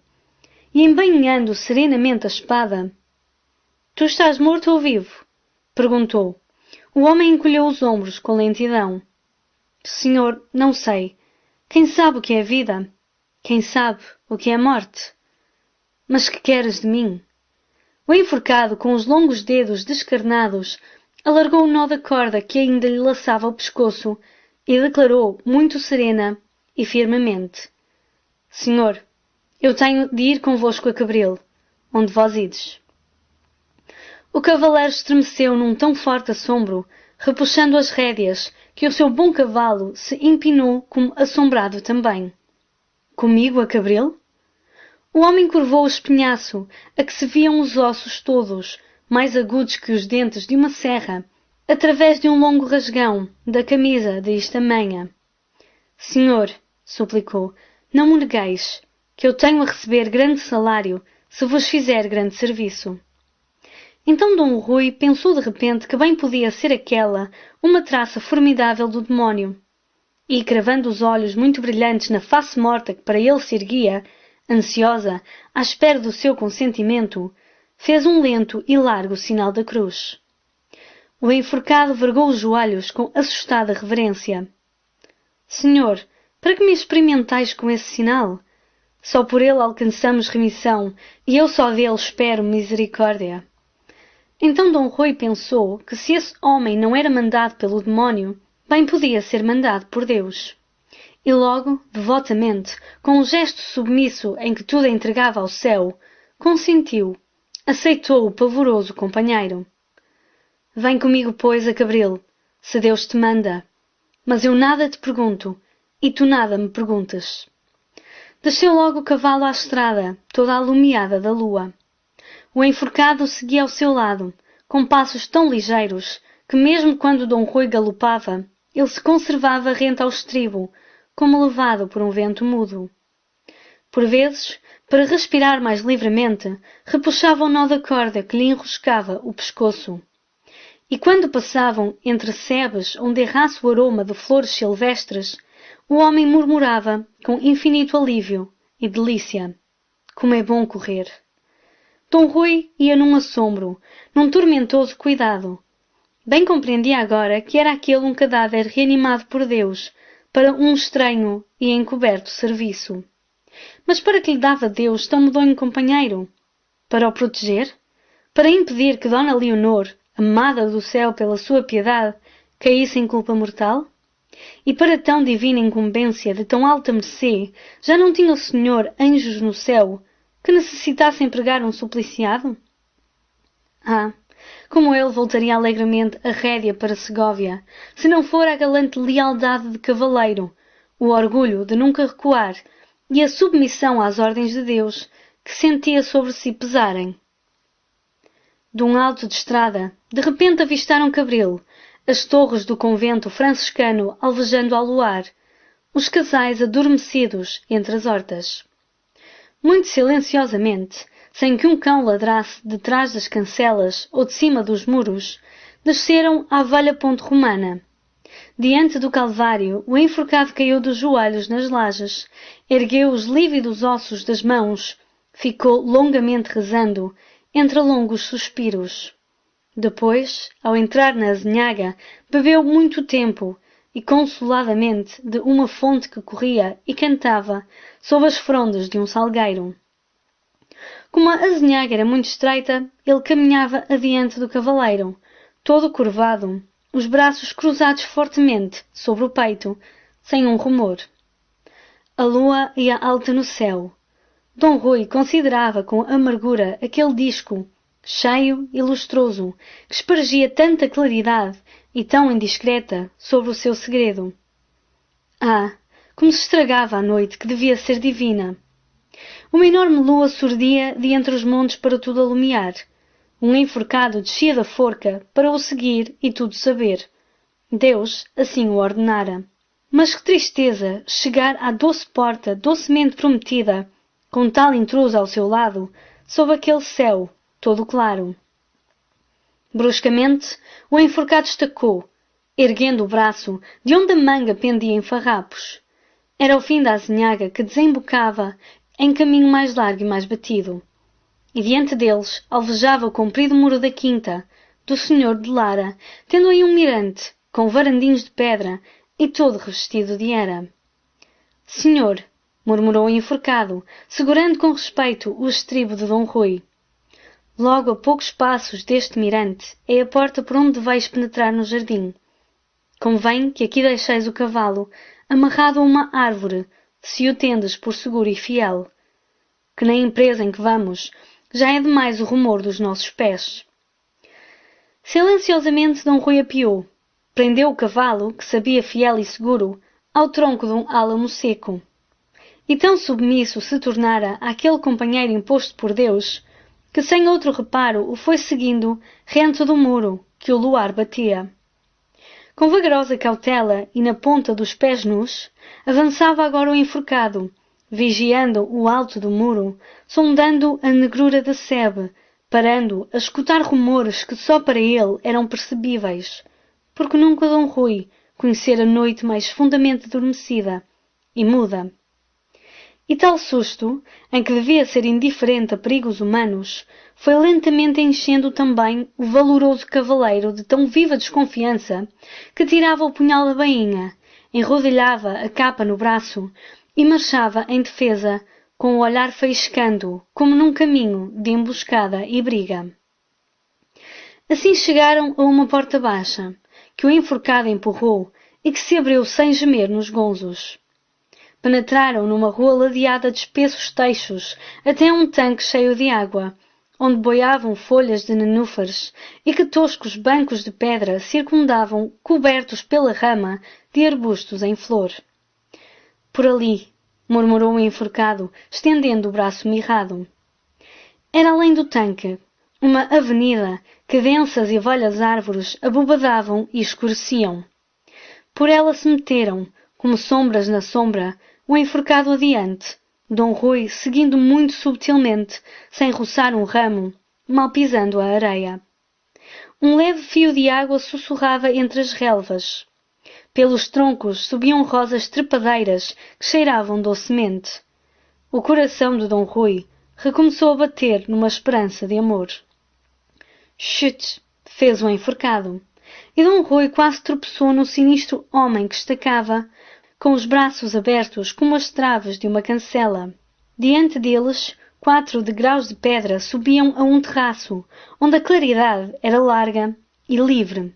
E embainhando serenamente a espada: Tu estás morto ou vivo? Perguntou. O homem encolheu os ombros com lentidão. Senhor, não sei. Quem sabe o que é vida? Quem sabe o que é morte? Mas que queres de mim? O enforcado, com os longos dedos descarnados, alargou o nó da corda que ainda lhe laçava o pescoço e declarou, muito serena e firmemente: Senhor, eu tenho de ir convosco a Cabril, onde vós ides. O cavaleiro estremeceu num tão forte assombro, repuxando as rédeas, que o seu bom cavalo se empinou como assombrado também. Comigo a Cabril? O homem curvou o espinhaço, a que se viam os ossos todos, mais agudos que os dentes de uma serra, através de um longo rasgão da camisa de estamanha. Senhor, suplicou, não me negueis, que eu tenho a receber grande salário se vos fizer grande serviço. Então Dom Rui pensou de repente que bem podia ser aquela uma traça formidável do demónio. E, cravando os olhos muito brilhantes na face morta que para ele se erguia, ansiosa, à espera do seu consentimento, fez um lento e largo sinal da cruz. O enforcado vergou os joelhos com assustada reverência. Senhor, para que me experimentais com esse sinal? Só por ele alcançamos remissão, e eu só dele espero misericórdia. Então Dom Rui pensou que se esse homem não era mandado pelo demónio, bem podia ser mandado por Deus. E logo, devotamente, com um gesto submisso em que tudo entregava ao céu, consentiu, aceitou o pavoroso companheiro. Vem comigo, pois, a Cabril, se Deus te manda. Mas eu nada te pergunto, e tu nada me perguntas. Desceu logo o cavalo à estrada, toda alumiada da lua. O enforcado seguia ao seu lado, com passos tão ligeiros, que mesmo quando Dom Rui galopava, ele se conservava rente ao estribo, como levado por um vento mudo. Por vezes, para respirar mais livremente, repuxava o nó da corda que lhe enroscava o pescoço. E quando passavam entre sebes onde errasse o aroma de flores silvestres, o homem murmurava com infinito alívio e delícia: como é bom correr! Dom Rui ia num assombro, num tormentoso cuidado. Bem compreendia agora que era aquele um cadáver reanimado por Deus, para um estranho e encoberto serviço. Mas para que lhe dava Deus tão medonho companheiro? Para o proteger? Para impedir que Dona Leonor, amada do céu pela sua piedade, caísse em culpa mortal? E para tão divina incumbência de tão alta mercê, já não tinha o Senhor anjos no céu que necessitassem pregar um supliciado? Ah, como ele voltaria alegremente a rédea para Segóvia, se não for a galante lealdade de cavaleiro, o orgulho de nunca recuar e a submissão às ordens de Deus que sentia sobre si pesarem. De um alto de estrada, de repente avistaram Cabril, as torres do convento franciscano alvejando ao luar, os casais adormecidos entre as hortas. Muito silenciosamente, sem que um cão ladrasse detrás das cancelas ou de cima dos muros, desceram à velha ponte romana. Diante do Calvário, o enforcado caiu dos joelhos nas lajes, ergueu os lívidos ossos das mãos, ficou longamente rezando, entre longos suspiros. Depois, ao entrar na azinhaga, bebeu muito tempo, e consoladamente, de uma fonte que corria e cantava sob as frondas de um salgueiro. Como a azinhaga era muito estreita, ele caminhava adiante do cavaleiro, todo curvado, os braços cruzados fortemente sobre o peito, sem um rumor. A lua ia alta no céu. Dom Rui considerava com amargura aquele disco, cheio e lustroso, que espargia tanta claridade e tão indiscreta sobre o seu segredo. Ah, como se estragava a noite que devia ser divina! Uma enorme lua surdia de entre os montes para tudo alumiar. Um enforcado descia da forca para o seguir e tudo saber. Deus assim o ordenara. Mas que tristeza chegar à doce porta docemente prometida, com tal intruso ao seu lado, sob aquele céu todo claro. Bruscamente, o enforcado estacou, erguendo o braço de onde a manga pendia em farrapos. Era o fim da azinhaga que desembocava em caminho mais largo e mais batido. E diante deles alvejava o comprido muro da quinta, do senhor de Lara, tendo aí um mirante, com varandinhos de pedra e todo revestido de era. Senhor, murmurou o enforcado, segurando com respeito o estribo de Dom Rui. Logo a poucos passos deste mirante é a porta por onde vais penetrar no jardim. Convém que aqui deixeis o cavalo, amarrado a uma árvore, se o tendes por seguro e fiel. Que na empresa em que vamos, já é demais o rumor dos nossos pés. Silenciosamente Dom Rui apeou, prendeu o cavalo, que sabia fiel e seguro, ao tronco de um álamo seco. E tão submisso se tornara àquele companheiro imposto por Deus, que sem outro reparo o foi seguindo rente do muro que o luar batia. Com vagarosa cautela e na ponta dos pés nus, avançava agora o enforcado, vigiando o alto do muro, sondando a negrura da sebe, parando a escutar rumores que só para ele eram percebíveis, porque nunca Dom Rui conhecera noite mais fundamente adormecida e muda. E tal susto, em que devia ser indiferente a perigos humanos, foi lentamente enchendo também o valoroso cavaleiro de tão viva desconfiança que tirava o punhal da bainha, enrodilhava a capa no braço e marchava em defesa, com o olhar faiscando, como num caminho de emboscada e briga. Assim chegaram a uma porta baixa, que o enforcado empurrou e que se abriu sem gemer nos gonzos. Penetraram numa rua ladeada de espessos teixos até um tanque cheio de água, onde boiavam folhas de nenúfares e que toscos bancos de pedra circundavam cobertos pela rama de arbustos em flor. Por ali, murmurou o enforcado, estendendo o braço mirrado. Era além do tanque, uma avenida que densas e velhas árvores abobadavam e escureciam. Por ela se meteram, como sombras na sombra, o enforcado adiante, Dom Rui seguindo muito subtilmente, sem roçar um ramo, mal pisando a areia. Um leve fio de água sussurrava entre as relvas. Pelos troncos subiam rosas trepadeiras que cheiravam docemente. O coração de Dom Rui recomeçou a bater numa esperança de amor. Chut! Fez o enforcado. E Dom Rui quase tropeçou no sinistro homem que estacava, com os braços abertos como as traves de uma cancela. Diante deles, 4 degraus de pedra subiam a um terraço, onde a claridade era larga e livre.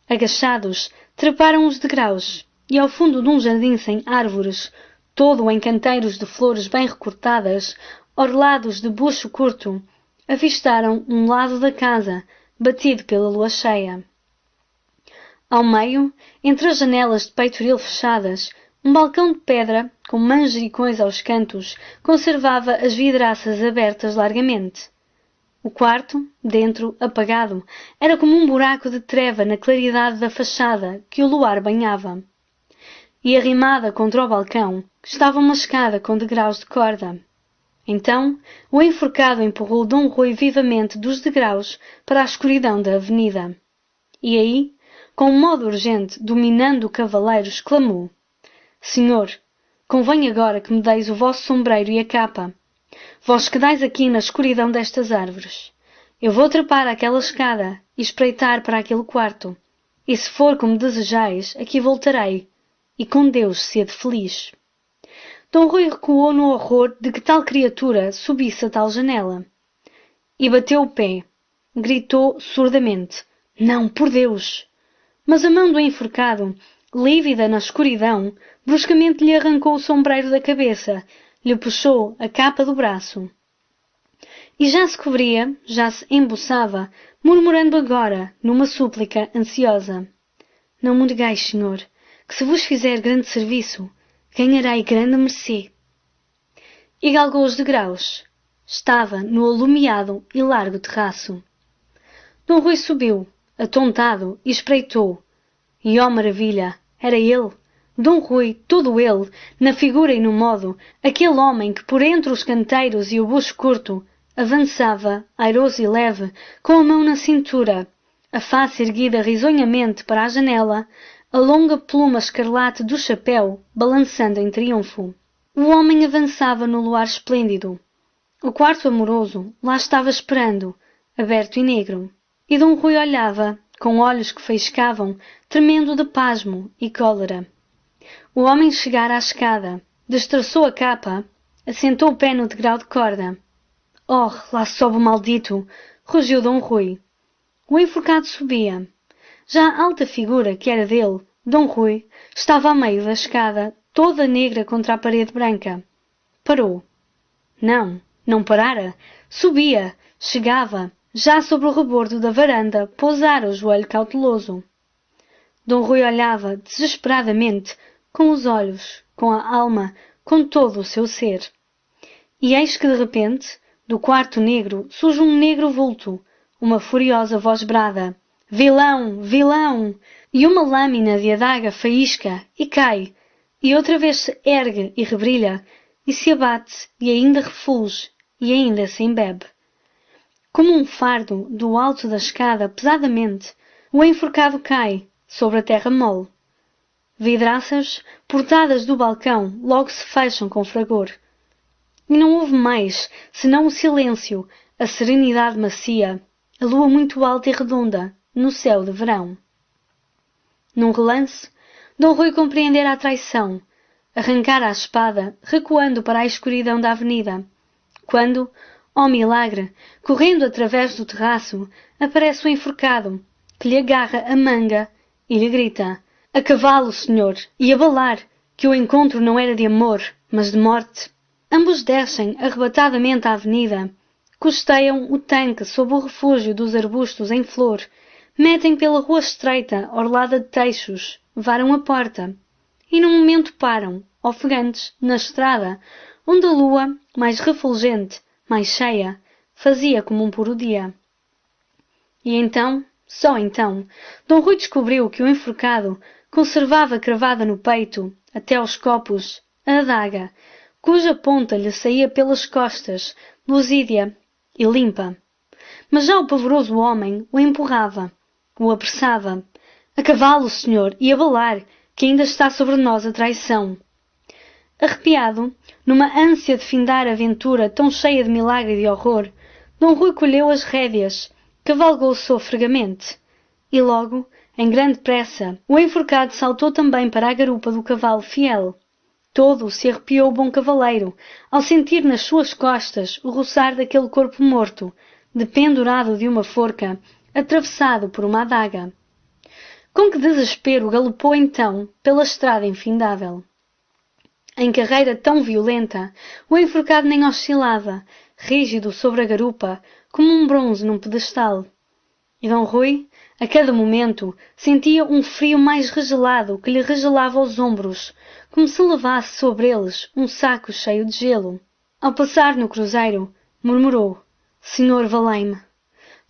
Agachados, treparam os degraus e ao fundo de um jardim sem árvores, todo em canteiros de flores bem recortadas, orlados de bucho curto, avistaram um lado da casa, batido pela lua cheia. Ao meio, entre as janelas de peitoril fechadas, um balcão de pedra, com manjericões aos cantos, conservava as vidraças abertas largamente. O quarto, dentro, apagado, era como um buraco de treva na claridade da fachada que o luar banhava. E arrimada contra o balcão, estava uma escada com degraus de corda. Então, o enforcado empurrou Dom Rui vivamente dos degraus para a escuridão da avenida. E aí, com um modo urgente, dominando o cavaleiro, exclamou: Senhor, convém agora que me deis o vosso sombreiro e a capa. Vós quedais aqui na escuridão destas árvores. Eu vou trepar aquela escada e espreitar para aquele quarto. E se for como desejais, aqui voltarei. E com Deus sede feliz. Dom Rui recuou no horror de que tal criatura subisse a tal janela. E bateu o pé. Gritou surdamente: Não, por Deus! Mas a mão do enforcado, lívida na escuridão, bruscamente lhe arrancou o sombreiro da cabeça, lhe puxou a capa do braço. E já se cobria, já se embuçava, murmurando agora, numa súplica ansiosa: Não me negais, senhor, que se vos fizer grande serviço, ganharei grande mercê. E galgou os degraus. Estava no alumiado e largo terraço. Dom Rui subiu, atontado, e espreitou. E, ó maravilha, era ele, Dom Rui, todo ele, na figura e no modo, aquele homem que por entre os canteiros e o bucho curto avançava, airoso e leve, com a mão na cintura, a face erguida risonhamente para a janela, a longa pluma escarlate do chapéu balançando em triunfo. O homem avançava no luar esplêndido. O quarto amoroso lá estava esperando, aberto e negro. E Dom Rui olhava, com olhos que faiscavam, tremendo de pasmo e cólera. O homem chegara à escada, destraçou a capa, assentou o pé no degrau de corda. Oh, lá sobe o maldito! Rugiu Dom Rui. O enforcado subia. Já a alta figura, que era dele, Dom Rui, estava a meio da escada, toda negra contra a parede branca. Parou. Não, não parara. Subia, chegava, já sobre o rebordo da varanda, pousara o joelho cauteloso. Dom Rui olhava, desesperadamente, com os olhos, com a alma, com todo o seu ser. E eis que de repente, do quarto negro, surge um negro vulto, uma furiosa voz brada: Vilão! Vilão! E uma lâmina de adaga faísca e cai, e outra vez se ergue e rebrilha, e se abate, e ainda refulge, e ainda se embebe. Como um fardo, do alto da escada, pesadamente, o enforcado cai, sobre a terra mole. Vidraças, portadas do balcão, logo se fecham com fragor. E não houve mais, senão o silêncio, a serenidade macia, a lua muito alta e redonda, no céu de verão. Num relance, Dom Rui compreendera a traição, arrancara a espada, recuando para a escuridão da avenida, quando, ó milagre, correndo através do terraço, aparece o enforcado, que lhe agarra a manga e lhe grita: A cavalo, senhor, e a balar, que o encontro não era de amor, mas de morte. Ambos descem arrebatadamente a avenida, costeiam o tanque sob o refúgio dos arbustos em flor, metem pela rua estreita, orlada de teixos, varam a porta, e num momento param, ofegantes, na estrada, onde a lua, mais refulgente, mais cheia, fazia como um puro dia. E então, só então, Dom Rui descobriu que o enforcado conservava cravada no peito, até aos copos, a adaga, cuja ponta lhe saía pelas costas, luzídia e limpa. Mas já o pavoroso homem o empurrava, o apressava. A cavalo, senhor, e a balar, que ainda está sobre nós a traição. Arrepiado, numa ânsia de findar a aventura tão cheia de milagre e de horror, Dom Rui colheu as rédeas, cavalgou sofregamente. E logo, em grande pressa, o enforcado saltou também para a garupa do cavalo fiel. Todo se arrepiou o bom cavaleiro, ao sentir nas suas costas o roçar daquele corpo morto, dependurado de uma forca, atravessado por uma adaga. Com que desespero galopou então pela estrada infindável. Em carreira tão violenta, o enforcado nem oscilava, rígido sobre a garupa, como um bronze num pedestal. E Dom Rui, a cada momento, sentia um frio mais regelado que lhe regelava os ombros, como se levasse sobre eles um saco cheio de gelo. Ao passar no cruzeiro, murmurou: Senhor, valei-me.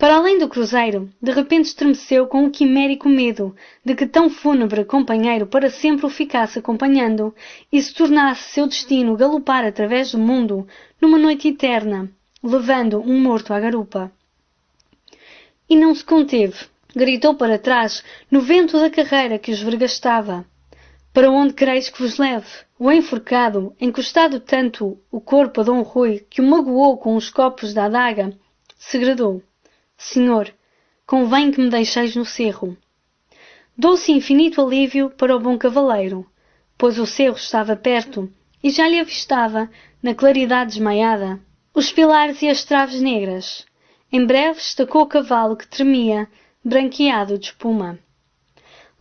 Para além do cruzeiro, de repente estremeceu com o quimérico medo de que tão fúnebre companheiro para sempre o ficasse acompanhando e se tornasse seu destino galopar através do mundo numa noite eterna, levando um morto à garupa. E não se conteve, gritou para trás, no vento da carreira que os vergastava. Para onde quereis que vos leve? O enforcado, encostado tanto o corpo a Dom Rui que o magoou com os copos da adaga, segredou: Senhor, convém que me deixeis no cerro. Dou-se infinito alívio para o bom cavaleiro, pois o cerro estava perto e já lhe avistava, na claridade desmaiada, os pilares e as traves negras. Em breve estacou o cavalo que tremia, branqueado de espuma.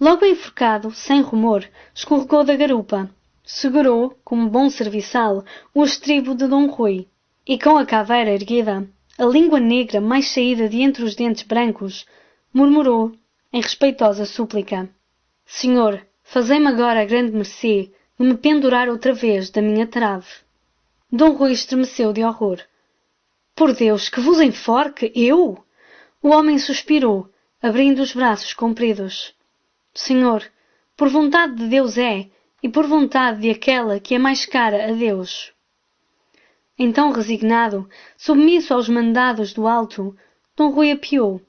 Logo enforcado, sem rumor, escorregou da garupa, segurou, como bom serviçal, o estribo de Dom Rui, e com a caveira erguida, a língua negra mais saída de entre os dentes brancos, murmurou, em respeitosa súplica: Senhor, fazei-me agora a grande mercê de me pendurar outra vez da minha trave. Dom Rui estremeceu de horror. Por Deus, que vos enforque, eu? O homem suspirou, abrindo os braços compridos. Senhor, por vontade de Deus é, e por vontade de aquela que é mais cara a Deus. Então, resignado, submisso aos mandados do alto, Dom Rui apeou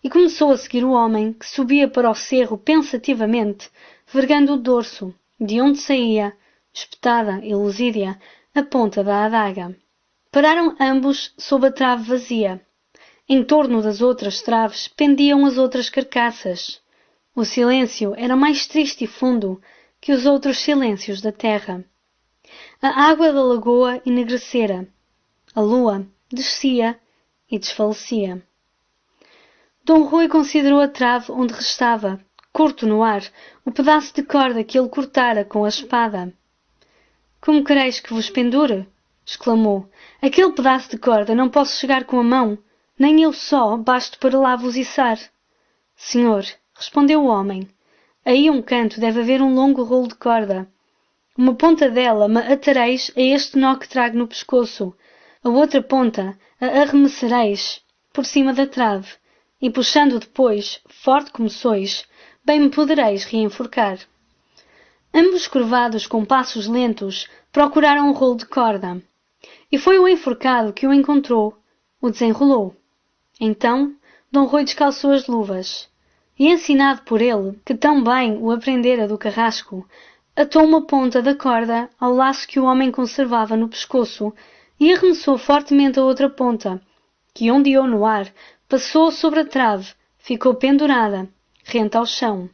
e começou a seguir o homem que subia para o cerro pensativamente, vergando o dorso, de onde saía, espetada e luzídia, a ponta da adaga. Pararam ambos sob a trave vazia. Em torno das outras traves pendiam as outras carcaças. O silêncio era mais triste e fundo que os outros silêncios da terra. A água da lagoa enegrecera. A lua descia e desfalecia. Dom Rui considerou a trave onde restava, curto no ar, o pedaço de corda que ele cortara com a espada. Como quereis que vos pendure? Exclamou. Aquele pedaço de corda não posso chegar com a mão, nem eu só basto para lá vos içar. Senhor, respondeu o homem, aí a um canto deve haver um longo rolo de corda. Uma ponta dela me atareis a este nó que trago no pescoço, a outra ponta a arremessareis por cima da trave, e puxando depois, forte como sois, bem me podereis reenforcar. Ambos curvados com passos lentos, procuraram um rolo de corda. E foi o enforcado que o encontrou, o desenrolou. Então, Dom Rui descalçou as luvas, e ensinado por ele, que tão bem o aprendera do carrasco, atou uma ponta da corda ao laço que o homem conservava no pescoço e arremessou fortemente a outra ponta, que ondeou no ar, passou sobre a trave, ficou pendurada, rente ao chão.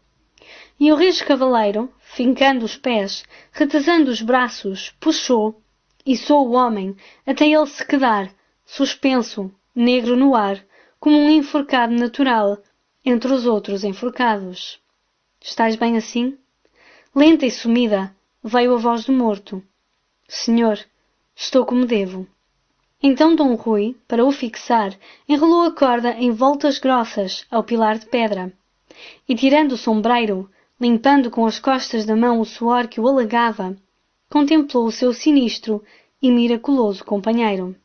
E o rijo cavaleiro, fincando os pés, retesando os braços, puxou, içou o homem, até ele se quedar, suspenso, negro no ar, como um enforcado natural, entre os outros enforcados. Estais bem assim? Lenta e sumida, veio a voz do morto. Senhor, estou como devo. Então Dom Rui, para o fixar, enrolou a corda em voltas grossas ao pilar de pedra, e tirando o sombreiro, limpando com as costas da mão o suor que o alagava, contemplou o seu sinistro e miraculoso companheiro.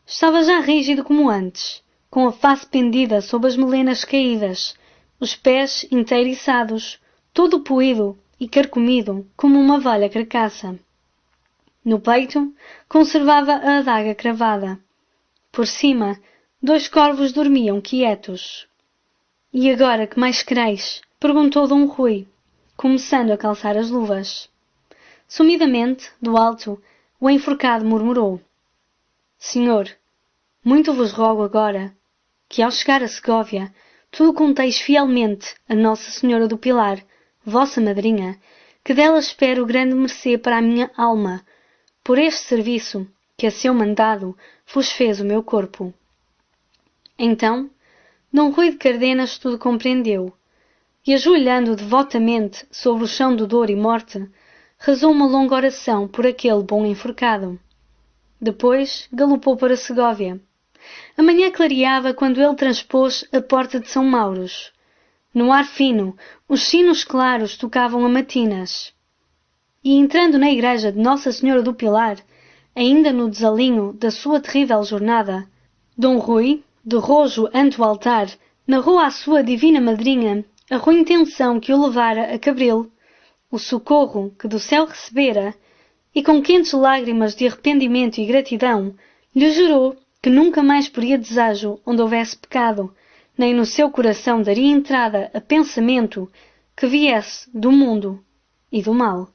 Estava já rígido como antes, com a face pendida sob as melenas caídas, os pés inteiriçados, todo poído e carcomido como uma velha carcaça. No peito conservava a adaga cravada. Por cima, 2 corvos dormiam quietos. E agora que mais quereis? Perguntou Dom Rui, começando a calçar as luvas. Sumidamente, do alto, o enforcado murmurou: Senhor, muito vos rogo agora que, ao chegar a Segóvia, tudo conteis fielmente a Nossa Senhora do Pilar, vossa madrinha, que dela espero grande mercê para a minha alma, por este serviço que a seu mandado vos fez o meu corpo. Então, Dom Rui de Cardenas tudo compreendeu, e, ajoelhando devotamente sobre o chão de dor e morte, rezou uma longa oração por aquele bom enforcado. Depois galopou para Segóvia. A manhã clareava quando ele transpôs a porta de São Mauros. No ar fino, os sinos claros tocavam a matinas. E entrando na igreja de Nossa Senhora do Pilar, ainda no desalinho da sua terrível jornada, Dom Rui, de rojo ante o altar, narrou à sua divina madrinha a ruim intenção que o levara a Cabril, o socorro que do céu recebera, e com quentes lágrimas de arrependimento e gratidão, lhe jurou que nunca mais poria desejo onde houvesse pecado, nem no seu coração daria entrada a pensamento que viesse do mundo e do mal.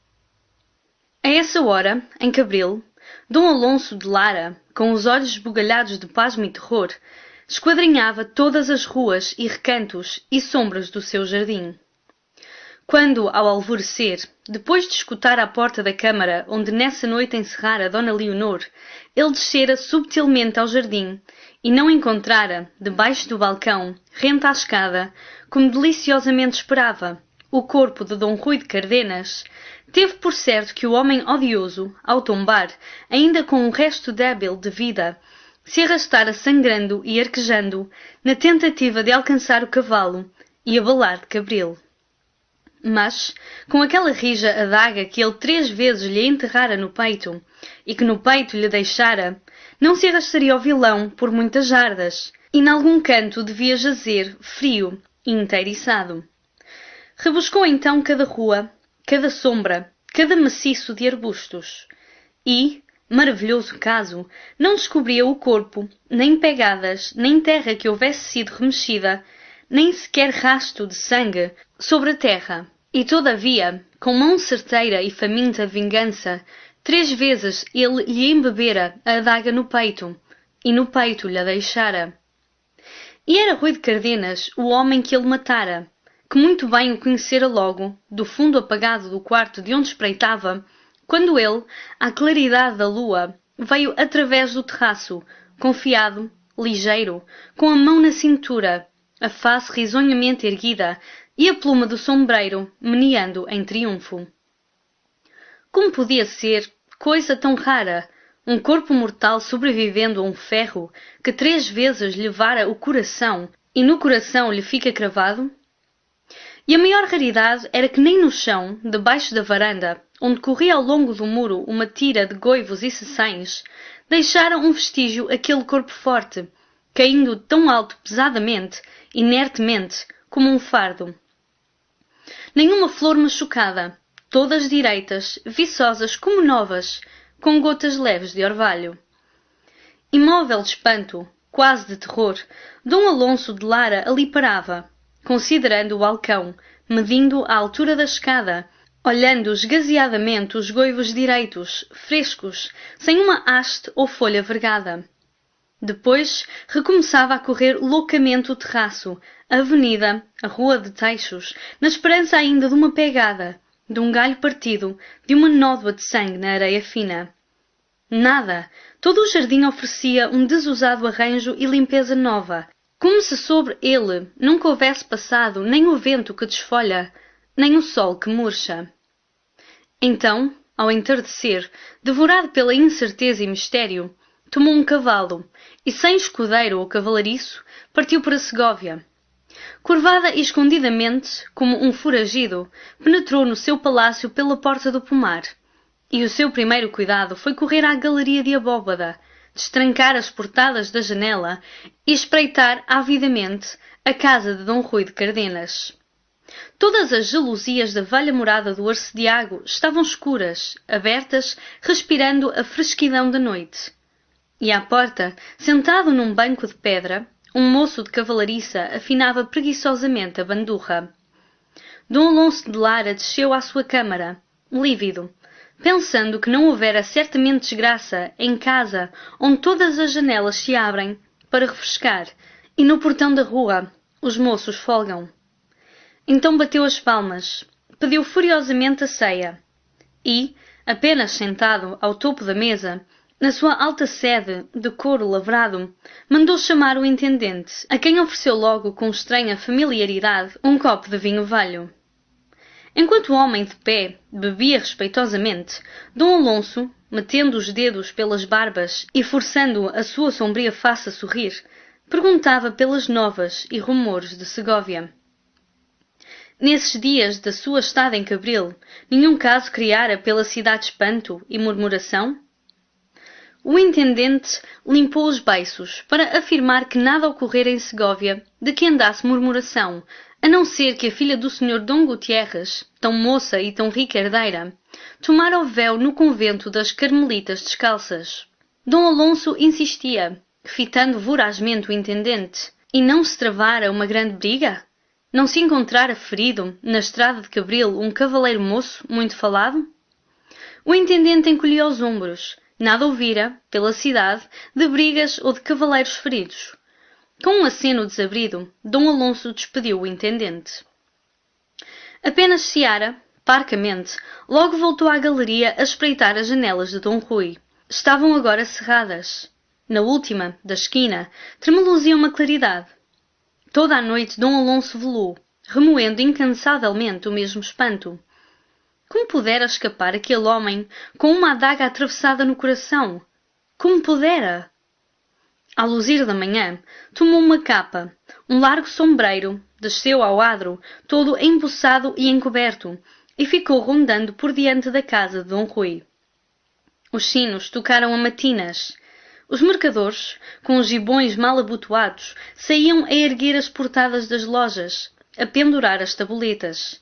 A essa hora, em Cabril, Dom Alonso de Lara, com os olhos esbugalhados de pasmo e terror, esquadrinhava todas as ruas e recantos e sombras do seu jardim. Quando, ao alvorecer, depois de escutar à porta da câmara onde nessa noite encerrara Dona Leonor, ele descera subtilmente ao jardim e não encontrara, debaixo do balcão, rente à escada, como deliciosamente esperava, o corpo de Dom Rui de Cardenas, teve por certo que o homem odioso, ao tombar, ainda com um resto débil de vida, se arrastara sangrando e arquejando na tentativa de alcançar o cavalo e abalar de Cabril. Mas, com aquela rija adaga que ele 3 vezes lhe enterrara no peito, e que no peito lhe deixara, não se arrastaria o vilão por muitas jardas, e nalgum canto devia jazer, frio e inteiriçado. Rebuscou então cada rua, cada sombra, cada maciço de arbustos, e, maravilhoso caso, não descobria o corpo, nem pegadas, nem terra que houvesse sido remexida, nem sequer rasto de sangue sobre a terra. E todavia, com mão certeira e faminta de vingança, 3 vezes ele lhe embebera a adaga no peito, e no peito lhe a deixara. E era Rui de Cardenas o homem que ele matara, que muito bem o conhecera logo, do fundo apagado do quarto de onde espreitava, quando ele, à claridade da lua, veio através do terraço, confiado, ligeiro, com a mão na cintura, a face risonhamente erguida e a pluma do sombreiro meneando em triunfo. Como podia ser, coisa tão rara, um corpo mortal sobrevivendo a um ferro que 3 vezes lhe levara o coração e no coração lhe fica cravado? E a maior raridade era que nem no chão, debaixo da varanda, onde corria ao longo do muro uma tira de goivos e cecães, deixara um vestígio aquele corpo forte, caindo tão alto pesadamente, inertemente, como um fardo. Nenhuma flor machucada, todas direitas, viçosas como novas, com gotas leves de orvalho. Imóvel de espanto, quase de terror, Dom Alonso de Lara ali parava, considerando o balcão, medindo a altura da escada, olhando esgazeadamente os goivos direitos, frescos, sem uma haste ou folha vergada. Depois recomeçava a correr loucamente o terraço, a avenida, a rua de Teixos, na esperança ainda de uma pegada, de um galho partido, de uma nódoa de sangue na areia fina. Nada! Todo o jardim oferecia um desusado arranjo e limpeza nova, como se sobre ele nunca houvesse passado nem o vento que desfolha, nem o sol que murcha. Então, ao entardecer, devorado pela incerteza e mistério, tomou um cavalo e, sem escudeiro ou cavalariço, partiu para Segóvia. Curvada e escondidamente, como um foragido, penetrou no seu palácio pela porta do pomar, e o seu primeiro cuidado foi correr à galeria de abóbada, destrancar as portadas da janela e espreitar avidamente a casa de Dom Rui de Cardenas. Todas as gelousias da velha morada do Arcediago estavam escuras, abertas, respirando a fresquidão da noite. E à porta, sentado num banco de pedra, um moço de cavalariça afinava preguiçosamente a bandurra. Dom Alonso de Lara desceu à sua câmara, lívido, pensando que não houvera certamente desgraça em casa onde todas as janelas se abrem para refrescar e no portão da rua os moços folgam. Então bateu as palmas, pediu furiosamente a ceia e, apenas sentado ao topo da mesa, Na sua alta sede, de couro lavrado, mandou chamar o intendente, a quem ofereceu logo com estranha familiaridade um copo de vinho velho. Enquanto o homem de pé bebia respeitosamente, Dom Alonso, metendo os dedos pelas barbas e forçando a sua sombria face a sorrir, perguntava pelas novas e rumores de Segóvia. Nesses dias da sua estada em Cabril, nenhum caso criara pela cidade espanto e murmuração? O intendente limpou os beiços para afirmar que nada ocorrera em Segóvia de que andasse murmuração, a não ser que a filha do senhor Dom Gutierres, tão moça e tão rica herdeira, tomara o véu no convento das Carmelitas Descalças. Dom Alonso insistia, fitando vorazmente o intendente, e não se travara uma grande briga? Não se encontrara ferido, na estrada de Cabril, um cavaleiro moço, muito falado? O intendente encolhia os ombros. Nada ouvira, pela cidade, de brigas ou de cavaleiros feridos. Com um aceno desabrido, Dom Alonso despediu o intendente. Apenas Seara, parcamente, logo voltou à galeria a espreitar as janelas de Dom Rui. Estavam agora cerradas. Na última, da esquina, tremeluzia uma claridade. Toda a noite Dom Alonso velou, remoendo incansavelmente o mesmo espanto. Como pudera escapar aquele homem com uma adaga atravessada no coração? Como pudera? Ao luzir da manhã, tomou uma capa, um largo sombreiro, desceu ao adro, todo embuçado e encoberto, e ficou rondando por diante da casa de Dom Rui. Os sinos tocaram a matinas. Os mercadores, com os gibões mal abotoados, saíam a erguer as portadas das lojas, a pendurar as tabuletas.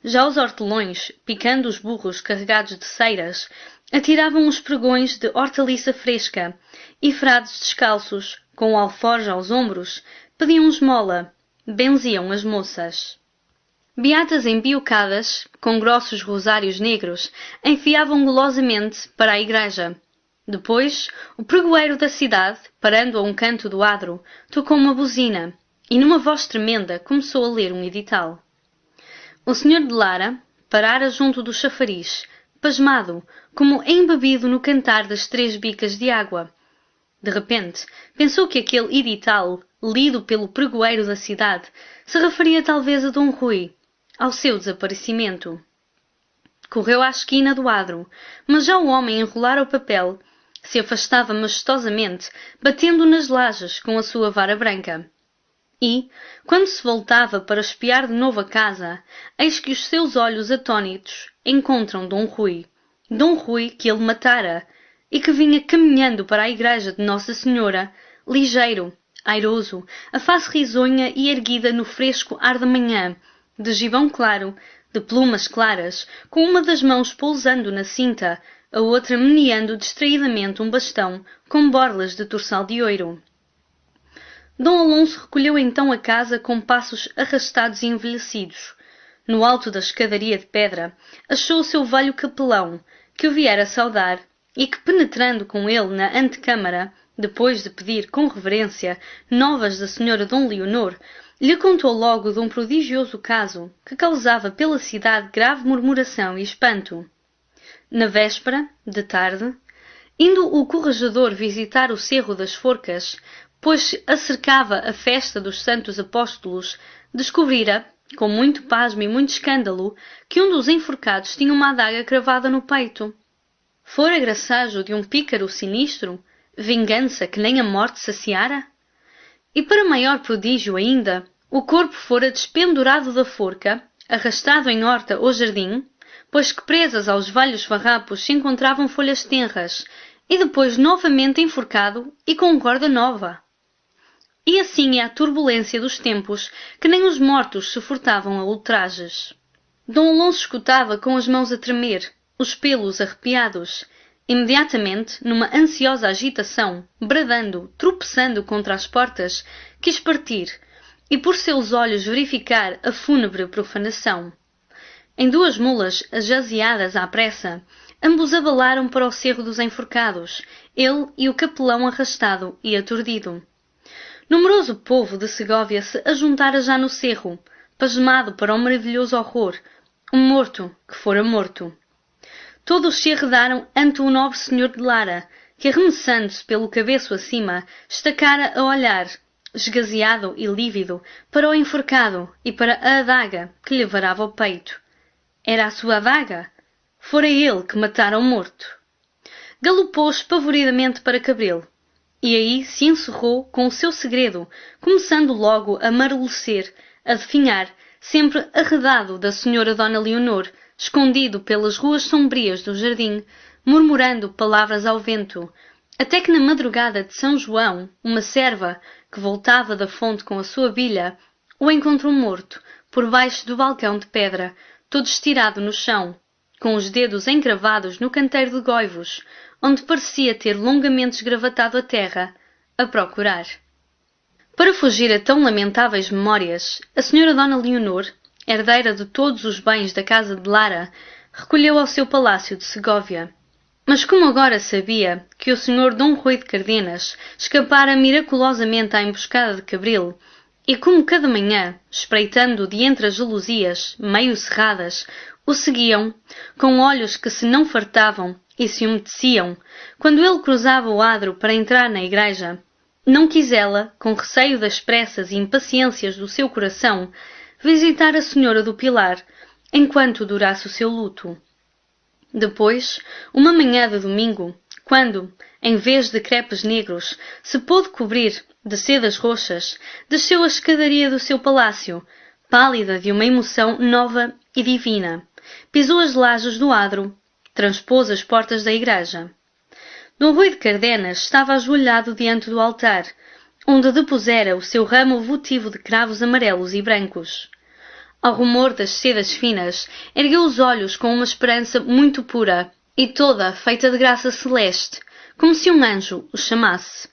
Já os hortelões, picando os burros carregados de ceiras, atiravam os pregões de hortaliça fresca, e frades descalços, com o alforje aos ombros, pediam esmola, benziam as moças. Beatas embiocadas, com grossos rosários negros, enfiavam golosamente para a igreja. Depois, o pregoeiro da cidade, parando a um canto do adro, tocou uma buzina, e numa voz tremenda começou a ler um edital. O senhor de Lara parara junto do chafariz, pasmado, como embebido no cantar das 3 bicas de água. De repente, pensou que aquele edital, lido pelo pregoeiro da cidade, se referia talvez a Dom Rui, ao seu desaparecimento. Correu à esquina do adro, mas já o homem enrolara o papel, se afastava majestosamente, batendo nas lajes com a sua vara branca. E, quando se voltava para espiar de novo a casa, eis que os seus olhos atônitos encontram Dom Rui que ele matara, e que vinha caminhando para a igreja de Nossa Senhora, ligeiro, airoso, a face risonha e erguida no fresco ar da manhã, de gibão claro, de plumas claras, com uma das mãos pousando na cinta, a outra meneando distraidamente um bastão com borlas de torçal de ouro. Dom Alonso recolheu então a casa com passos arrastados e envelhecidos. No alto da escadaria de pedra, achou o seu velho capelão, que o viera saudar, e que, penetrando com ele na antecâmara, depois de pedir com reverência novas da senhora Dom Leonor, lhe contou logo de um prodigioso caso que causava pela cidade grave murmuração e espanto. Na véspera, de tarde, indo o corregedor visitar o Cerro das Forcas, pois acercava a festa dos Santos Apóstolos, descobrira, com muito pasmo e muito escândalo, que um dos enforcados tinha uma adaga cravada no peito. Fora graçajo de um pícaro sinistro, vingança que nem a morte saciara? E para maior prodígio ainda, o corpo fora despendurado da forca, arrastado em horta ou jardim, pois que presas aos velhos farrapos se encontravam folhas tenras, e depois novamente enforcado e com corda nova. E assim é a turbulência dos tempos, que nem os mortos se furtavam a ultrajes. Dom Alonso escutava com as mãos a tremer, os pelos arrepiados. Imediatamente, numa ansiosa agitação, bradando, tropeçando contra as portas, quis partir, e por seus olhos verificar a fúnebre profanação. Em 2 mulas, ajazeadas à pressa, ambos abalaram para o cerro dos enforcados, ele e o capelão arrastado e aturdido. Numeroso povo de Segóvia se ajuntara já no cerro, pasmado para o maravilhoso horror, um morto que fora morto. Todos se arredaram ante o nobre senhor de Lara, que, arremessando-se pelo cabeço acima, estacara a olhar, esgazeado e lívido, para o enforcado e para a adaga que lhe varava o peito. Era a sua adaga? Fora ele que matara o morto. Galopou espavoridamente para Cabril, e aí se encerrou com o seu segredo, começando logo a marelecer, a definhar, sempre arredado da senhora Dona Leonor, escondido pelas ruas sombrias do jardim, murmurando palavras ao vento, até que na madrugada de São João, uma serva, que voltava da fonte com a sua bilha, o encontrou morto, por baixo do balcão de pedra, todo estirado no chão, com os dedos encravados no canteiro de goivos, onde parecia ter longamente esgravatado a terra, a procurar. Para fugir a tão lamentáveis memórias, a senhora Dona Leonor, herdeira de todos os bens da casa de Lara, recolheu ao seu palácio de Segóvia. Mas como agora sabia que o senhor Dom Rui de Cardenas escapara miraculosamente à emboscada de Cabril, e como cada manhã, espreitando de entre as gelosias, meio cerradas, o seguiam, com olhos que se não fartavam e se umedeciam, quando ele cruzava o adro para entrar na igreja, não quis ela, com receio das pressas e impaciências do seu coração, visitar a Senhora do Pilar, enquanto durasse o seu luto. Depois, uma manhã de domingo, quando, em vez de crepes negros, se pôde cobrir de sedas roxas, desceu a escadaria do seu palácio, pálida de uma emoção nova e divina, pisou as lajes do adro, transpôs as portas da igreja. Dom Rui de Cardenas estava ajoelhado diante do altar, onde depusera o seu ramo votivo de cravos amarelos e brancos. Ao rumor das sedas finas, ergueu os olhos com uma esperança muito pura e toda feita de graça celeste, como se um anjo o chamasse.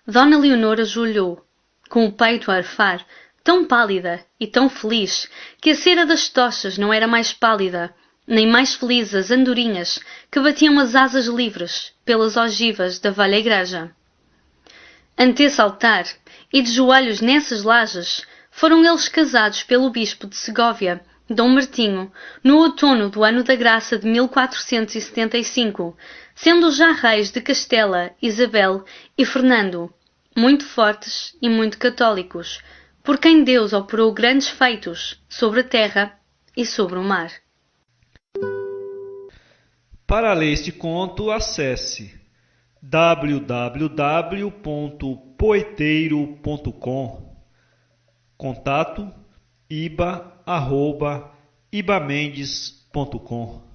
Dona Leonor ajoelhou, com o peito a arfar, tão pálida e tão feliz, que a cera das tochas não era mais pálida, nem mais felizes as andorinhas que batiam as asas livres pelas ogivas da velha igreja. Ante esse altar, e de joelhos nessas lajes, foram eles casados pelo bispo de Segóvia, Dom Martinho, no outono do ano da graça de 1475, sendo já reis de Castela, Isabel e Fernando, muito fortes e muito católicos, por quem Deus operou grandes feitos sobre a terra e sobre o mar. Para ler este conto, acesse www.poeteiro.com. Contato iba@ibamendes.com.